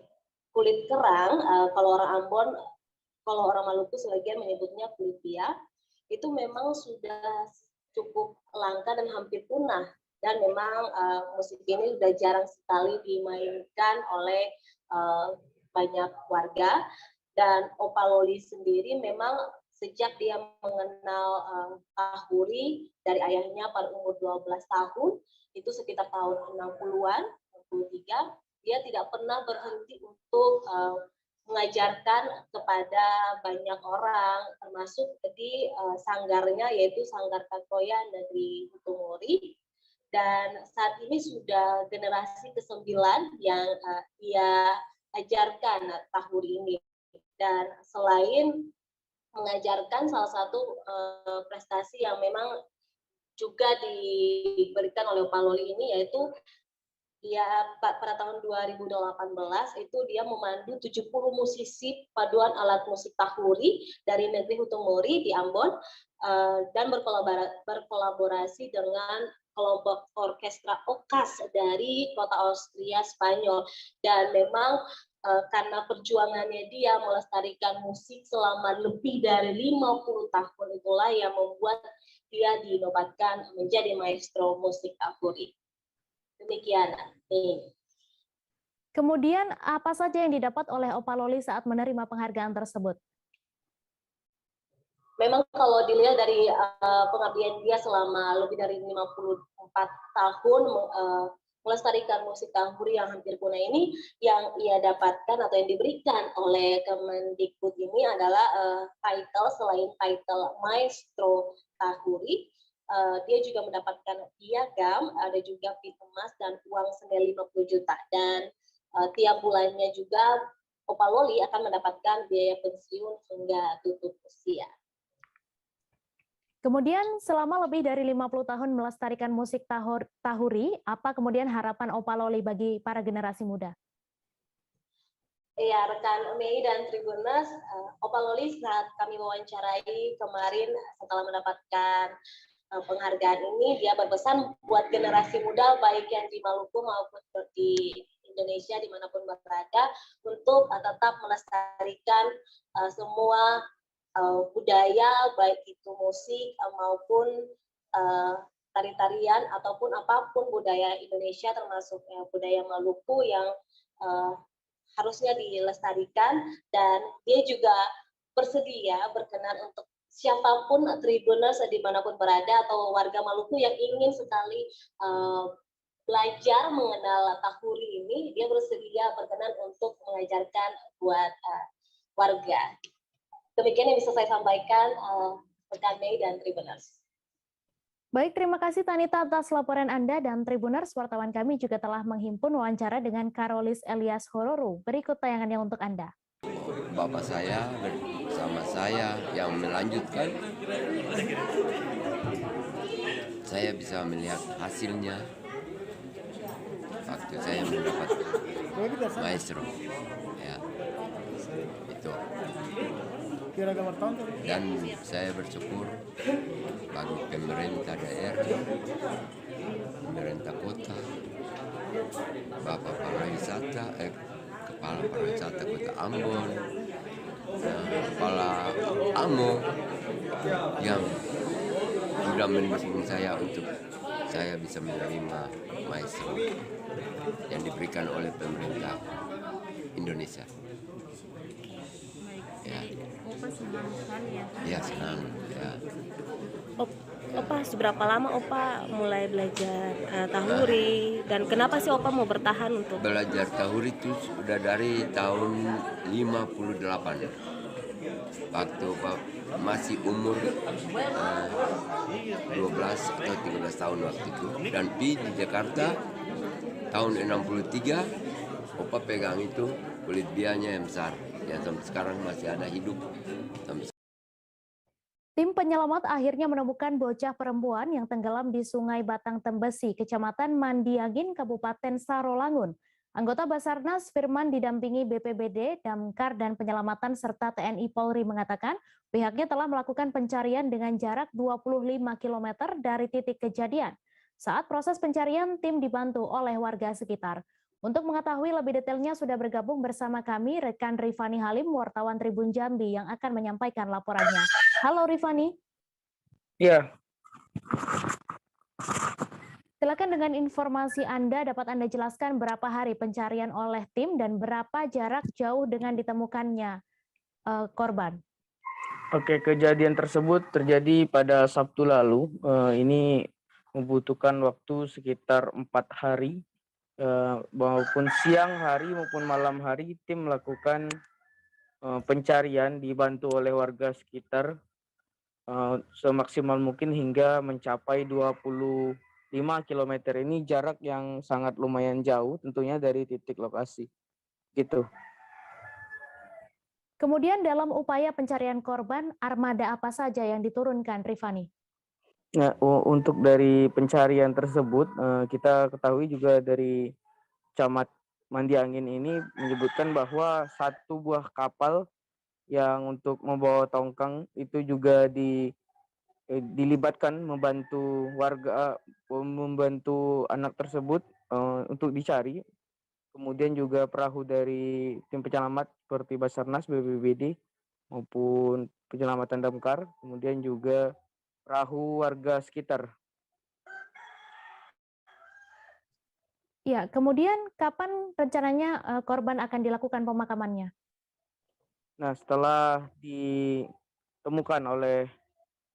kerang, kalau orang Ambon, kalau orang Maluku sebagian menyebutnya kulit bia, itu memang sudah cukup langka dan hampir punah, dan memang musik ini sudah jarang sekali dimainkan oleh banyak warga. Dan Opaloli sendiri memang sejak dia mengenal tahuri dari ayahnya pada umur 12 tahun, itu sekitar tahun 60-an, 63, dia tidak pernah berhenti untuk mengajarkan kepada banyak orang, termasuk di sanggarnya, yaitu Sanggar Kakoya Negeri Hutumori. Dan saat ini sudah generasi ke-9 yang ia ajarkan tahuri ini. Dan selain mengajarkan, salah satu prestasi yang memang juga diberikan oleh Opaloli ini, yaitu dia pada tahun 2018 itu dia memandu 70 musisi paduan alat musik tahuri dari Negeri Hutumori di Ambon, dan berkolaborasi dengan kelompok orkestra Okas dari kota Austria Spanyol. Dan memang karena perjuangannya dia melestarikan musik selama lebih dari 50 tahun, itulah yang membuat dia dinobatkan menjadi maestro musik tahuri. Demikian. Kemudian apa saja yang didapat oleh Opaloli saat menerima penghargaan tersebut? Memang kalau dilihat dari pengabdian dia selama lebih dari 54 tahun melestarikan musik tahuri yang hampir punah ini, yang ia dapatkan atau yang diberikan oleh Kemendikbud ini adalah title, selain title Maestro Tahuri, dia juga mendapatkan piagam, ada juga pin emas dan uang senilai 50 juta. Dan tiap bulannya juga Opaloli akan mendapatkan biaya pensiun hingga tutup usia. Kemudian selama lebih dari 50 tahun melestarikan musik tahuri, apa kemudian harapan Opaloli bagi para generasi muda? Ya, rekan Mei dan Tribuners, Opaloli saat kami wawancarai kemarin setelah mendapatkan penghargaan ini, dia berpesan buat generasi muda baik yang di Maluku maupun di Indonesia dimanapun berada, untuk tetap melestarikan semua budaya, baik itu musik maupun tari-tarian ataupun apapun budaya Indonesia, termasuk budaya Maluku yang harusnya dilestarikan. Dan dia juga bersedia berkenan untuk siapapun Tribuners dimanapun berada atau warga Maluku yang ingin sekali belajar mengenal tahuri ini, dia bersedia berkenan untuk mengajarkan buat warga. Demikian yang bisa saya sampaikan, rekan Mei dan Tribuners. Baik, terima kasih Tanita atas laporan Anda, dan Tribuners, wartawan kami juga telah menghimpun wawancara dengan Karolis Elias Hororu. Berikut tayangannya untuk Anda. Bapak saya bersama saya yang melanjutkan, saya bisa melihat hasilnya waktu saya mendapat maestro, ya itu. Dan saya bersyukur bagi pemerintah daerah, pemerintah kota, Bapak Pariwisata, Kepala Pariwisata Kota Ambon, Kepala AMO yang sudah mendukung saya untuk saya bisa menerima maestro yang diberikan oleh pemerintah Indonesia. Ya, senang ya. Opa seberapa lama Opa mulai belajar tahuri dan kenapa sih Opa mau bertahan untuk Belajar tahuri itu sudah dari tahun 58. Waktu masih umur 12 atau 13 tahun waktu itu. Dan di Jakarta tahun 63 Opa pegang itu kulit bianya yang besar. Yang sampai sekarang masih ada hidup. Tim penyelamat akhirnya menemukan bocah perempuan yang tenggelam di Sungai Batang Tembesi, Kecamatan Mandiangin, Kabupaten Sarolangun. Anggota Basarnas Firman didampingi BPBD, Damkar, dan Penyelamatan serta TNI Polri mengatakan pihaknya telah melakukan pencarian dengan jarak 25 km dari titik kejadian. Saat proses pencarian, tim dibantu oleh warga sekitar. Untuk mengetahui lebih detailnya sudah bergabung bersama kami rekan Rifani Halim, wartawan Tribun Jambi yang akan menyampaikan laporannya. Halo Rifani. Iya. Silakan dengan informasi Anda, dapat Anda jelaskan berapa hari pencarian oleh tim dan berapa jarak jauh dengan ditemukannya korban? Oke, kejadian tersebut terjadi pada Sabtu lalu. Ini membutuhkan waktu sekitar 4 hari. Maupun siang hari maupun malam hari tim melakukan pencarian dibantu oleh warga sekitar semaksimal mungkin hingga mencapai 25 km. Ini jarak yang sangat lumayan jauh tentunya dari titik lokasi. Gitu. Kemudian dalam upaya pencarian korban, armada apa saja yang diturunkan, Rifani? Nah, untuk dari pencarian tersebut, kita ketahui juga dari Camat Mandiangin ini menyebutkan bahwa satu buah kapal yang untuk membawa tongkang itu juga dilibatkan membantu warga, membantu anak tersebut untuk dicari. Kemudian juga perahu dari tim penyelamat seperti Basarnas, BPBD maupun penyelamatan damkar, kemudian juga perahu warga sekitar. Ya, kemudian kapan rencananya korban akan dilakukan pemakamannya? Nah, setelah ditemukan oleh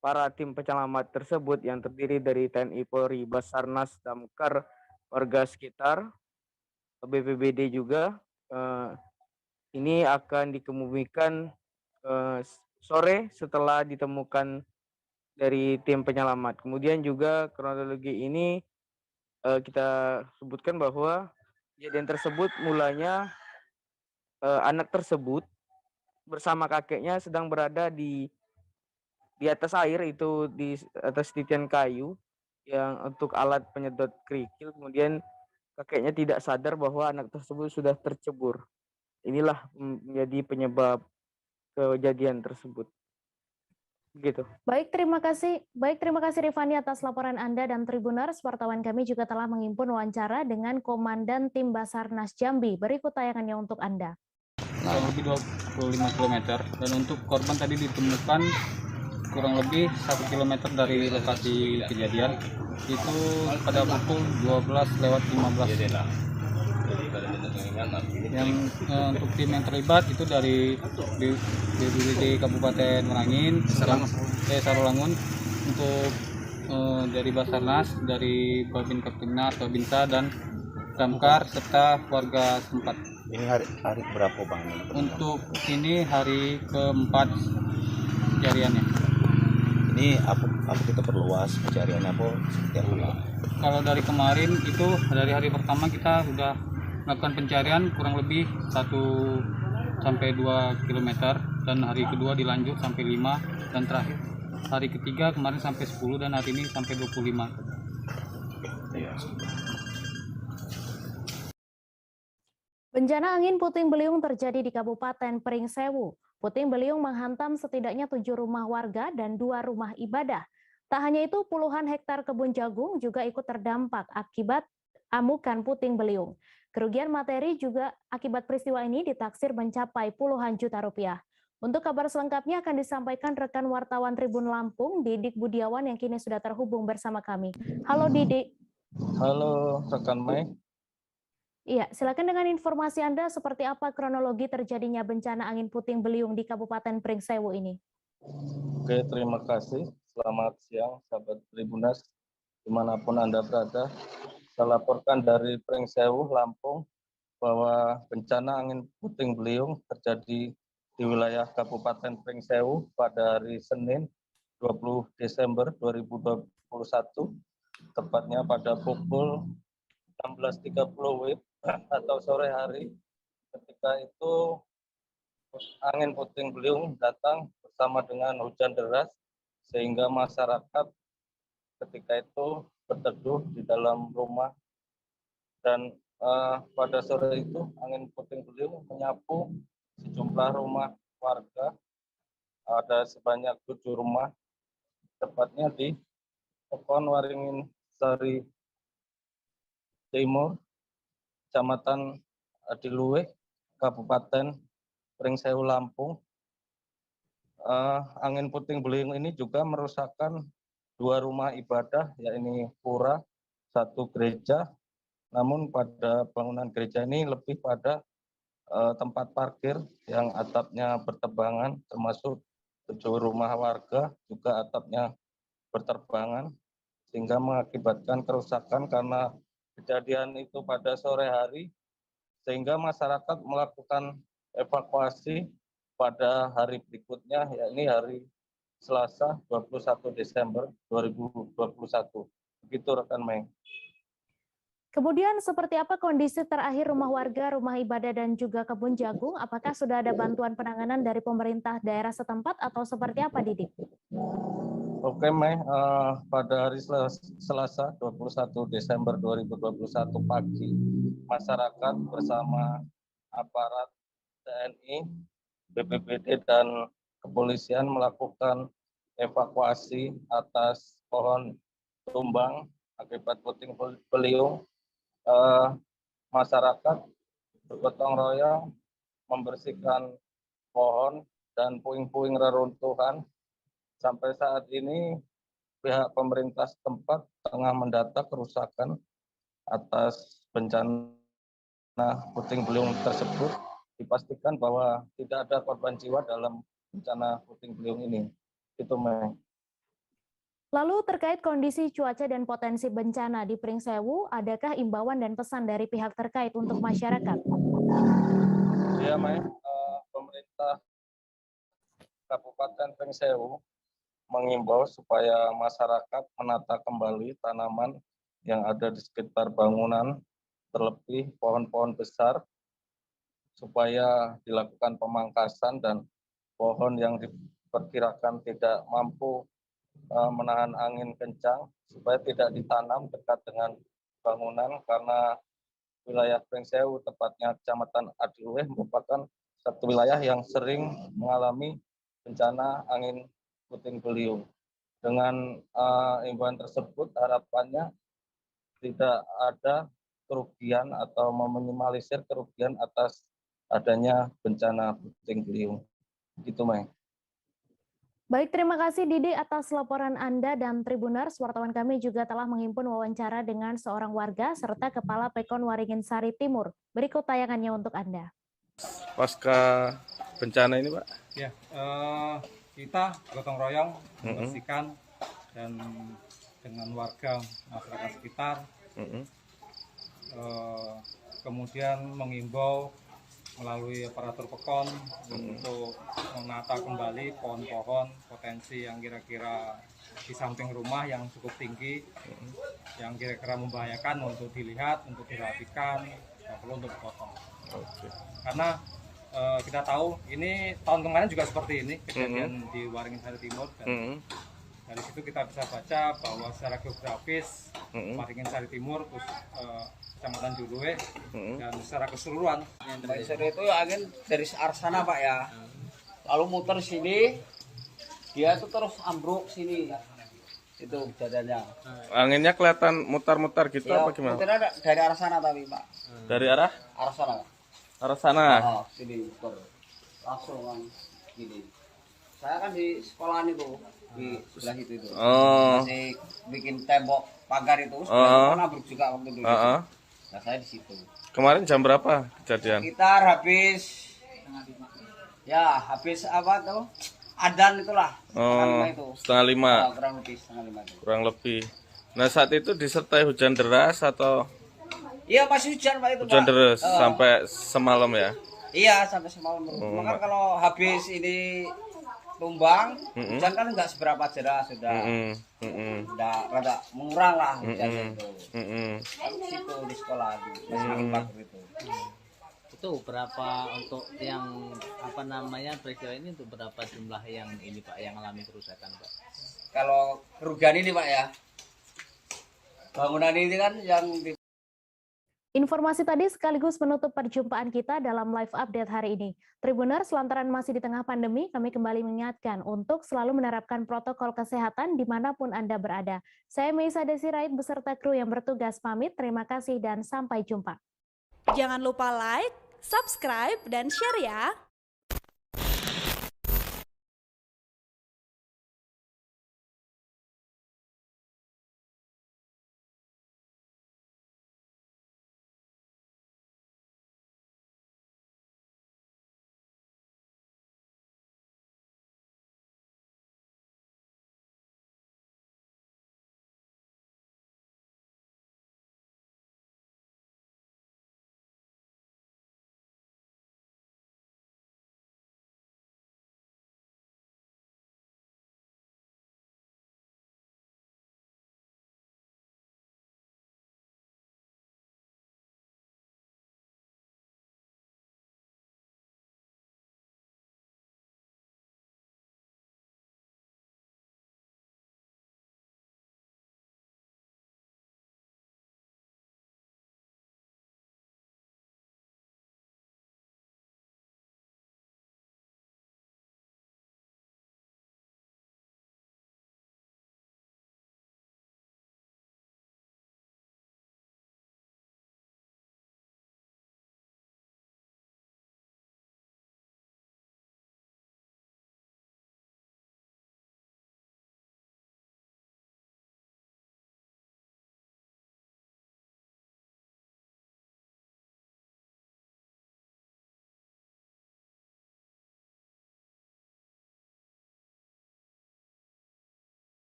para tim penyelamat tersebut yang terdiri dari TNI Polri, Basarnas, Damkar, warga sekitar, BPBD juga, ini akan dikemumikan sore setelah ditemukan dari tim penyelamat. Kemudian juga kronologi ini kita sebutkan bahwa kejadian tersebut mulanya anak tersebut bersama kakeknya sedang berada di atas air, itu di atas titian kayu yang untuk alat penyedot kerikil. Kemudian kakeknya tidak sadar bahwa anak tersebut sudah tercebur. Inilah menjadi penyebab kejadian tersebut. Gitu. Baik, terima kasih Rifani atas laporan Anda, dan Tribuners, wartawan kami juga telah menghimpun wawancara dengan Komandan Tim Basarnas Jambi. Berikut tayangannya untuk Anda. Kurang lebih 25 km dan untuk korban tadi ditemukan kurang lebih 1 km dari lokasi kejadian itu pada pukul 12:15. Yang untuk tim yang terlibat itu dari BPBD Kabupaten Merangin, Sarolangun, untuk dari Basarnas, dari Babin Kaptimnas, Babinsa, dan Damkar serta warga setempat. Ini hari berapa Bang? Untuk ini hari keempat pencariannya. Ini apa kita perluas pencariannya apa? Kalau dari kemarin itu dari hari pertama kita sudah melakukan pencarian kurang lebih 1 sampai 2 km dan hari kedua dilanjut sampai 5 dan terakhir hari ketiga kemarin sampai 10 dan hari ini sampai 25. Bencana angin puting beliung terjadi di Kabupaten Pringsewu. Puting beliung menghantam setidaknya 7 rumah warga dan 2 rumah ibadah. Tak hanya itu, puluhan hektar kebun jagung juga ikut terdampak akibat amukan puting beliung. Kerugian materi juga akibat peristiwa ini ditaksir mencapai puluhan juta rupiah. Untuk kabar selengkapnya akan disampaikan rekan wartawan Tribun Lampung, Didik Budiawan, yang kini sudah terhubung bersama kami. Halo Didik. Halo rekan Mai. Iya, silakan dengan informasi Anda, seperti apa kronologi terjadinya bencana angin puting beliung di Kabupaten Pringsewu ini? Oke, terima kasih. Selamat siang, sahabat Tribunas, dimanapun Anda berada. Saya laporkan dari Pringsewu, Lampung, bahwa bencana angin puting beliung terjadi di wilayah Kabupaten Pringsewu pada hari Senin 20 Desember 2021, tepatnya pada pukul 16.30 WIB atau sore hari. Ketika itu angin puting beliung datang bersama dengan hujan deras, sehingga masyarakat ketika itu berteduh di dalam rumah. Dan pada sore itu angin puting beliung menyapu sejumlah rumah warga, ada sebanyak 7 rumah, tepatnya di Pekon Waringin Sari Timur, Kecamatan Adiluwih, Kabupaten Pringsewu, Lampung. Angin puting beliung ini juga merusakkan 2 rumah ibadah, yakni pura, 1 gereja. Namun pada bangunan gereja ini lebih pada tempat parkir yang atapnya berterbangan, termasuk 7 rumah warga juga atapnya berterbangan, sehingga mengakibatkan kerusakan karena kejadian itu pada sore hari, sehingga masyarakat melakukan evakuasi pada hari berikutnya, yakni hari Selasa 21 Desember 2021. Begitu rekan Mei. Kemudian seperti apa kondisi terakhir rumah warga, rumah ibadah, dan juga kebun jagung? Apakah sudah ada bantuan penanganan dari pemerintah daerah setempat atau seperti apa, Didik? Oke, Mei. Pada hari Selasa 21 Desember 2021 pagi, masyarakat bersama aparat TNI, BPBD, dan kepolisian melakukan evakuasi atas pohon tumbang akibat puting beliung. Masyarakat bergotong royong membersihkan pohon dan puing-puing reruntuhan. Sampai saat ini pihak pemerintah setempat tengah mendata kerusakan atas bencana puting beliung tersebut. Dipastikan bahwa tidak ada korban jiwa dalam bencana puting beliung ini. Itu, Mei. Lalu terkait kondisi cuaca dan potensi bencana di Pringsewu, adakah imbauan dan pesan dari pihak terkait untuk masyarakat? Ya, Mei. Pemerintah Kabupaten Pringsewu mengimbau supaya masyarakat menata kembali tanaman yang ada di sekitar bangunan, terlebih pohon-pohon besar, supaya dilakukan pemangkasan, dan pohon yang diperkirakan tidak mampu menahan angin kencang supaya tidak ditanam dekat dengan bangunan, karena wilayah Pringsewu, tepatnya Kecamatan Adiluwih, merupakan satu wilayah yang sering mengalami bencana angin puting beliung. Dengan imbauan tersebut, harapannya tidak ada kerugian atau meminimalisir kerugian atas adanya bencana puting beliung. Gitu, Mei. Baik, terima kasih Didi atas laporan Anda, dan Tribuners, wartawan kami juga telah menghimpun wawancara dengan seorang warga serta Kepala Pekon Waringin Sari Timur. Berikut tayangannya untuk Anda. Pasca bencana ini, Pak? Ya, kita gotong royong membersihkan dan dengan warga masyarakat sekitar, kemudian mengimbau melalui aparatur Pekon untuk menata kembali pohon-pohon potensi yang kira-kira di samping rumah yang cukup tinggi, yang kira-kira membahayakan untuk dilihat, untuk dirapikan, perlu untuk dipotong. Karena kita tahu ini tahun kemarin juga seperti ini kejadian di Waringin Sari Timur, dan dari situ kita bisa baca bahwa secara geografis Waringin Sari Timur, terus Kecamatan Adiluwih, dan secara keseluruhan. Dari sore itu angin dari arah sana, Pak, ya. Lalu muter sini, dia tuh terus ambruk sini. Itu kejadiannya. Anginnya kelihatan mutar-mutar gitu Ya, apa gimana? muternya dari arah sana tapi, Pak. Dari arah? Arah sana. Arah sana. Oh, sini muter. Langsung kan gini. Saya kan di sekolahan itu, di sebelah itu. Masih bikin tembok pagar itu, sebelah ambruk juga waktu itu. Nah, saya di situ. Kemarin jam berapa kejadian? Sekitar habis apa tuh? Adan itulah. Oh, setengah 5. Kurang lebih setengah 5 itu. Kurang lebih. Nah, saat itu disertai hujan deras atau? Iya, masih hujan Pak itu, Hujan Pak. deras sampai semalam ya? Iya, sampai semalam. Maka kalau habis ini tumbang, hujan kan nggak seberapa deras sudah. Udah rada mengurang lah hujan itu. Kan situ di sekolah itu, masih bagus itu. Itu berapa untuk yang apa namanya peristiwa ini, untuk berapa jumlah yang ini Pak yang alami kerusakan Pak? Kalau kerugian ini Pak ya, bangunan ini kan yang Informasi tadi sekaligus menutup perjumpaan kita dalam live update hari ini. Tribuners, lantaran masih di tengah pandemi, kami kembali mengingatkan untuk selalu menerapkan protokol kesehatan dimanapun Anda berada. Saya Meisa Desirait beserta kru yang bertugas pamit. Terima kasih dan sampai jumpa. Jangan lupa like, subscribe, dan share ya.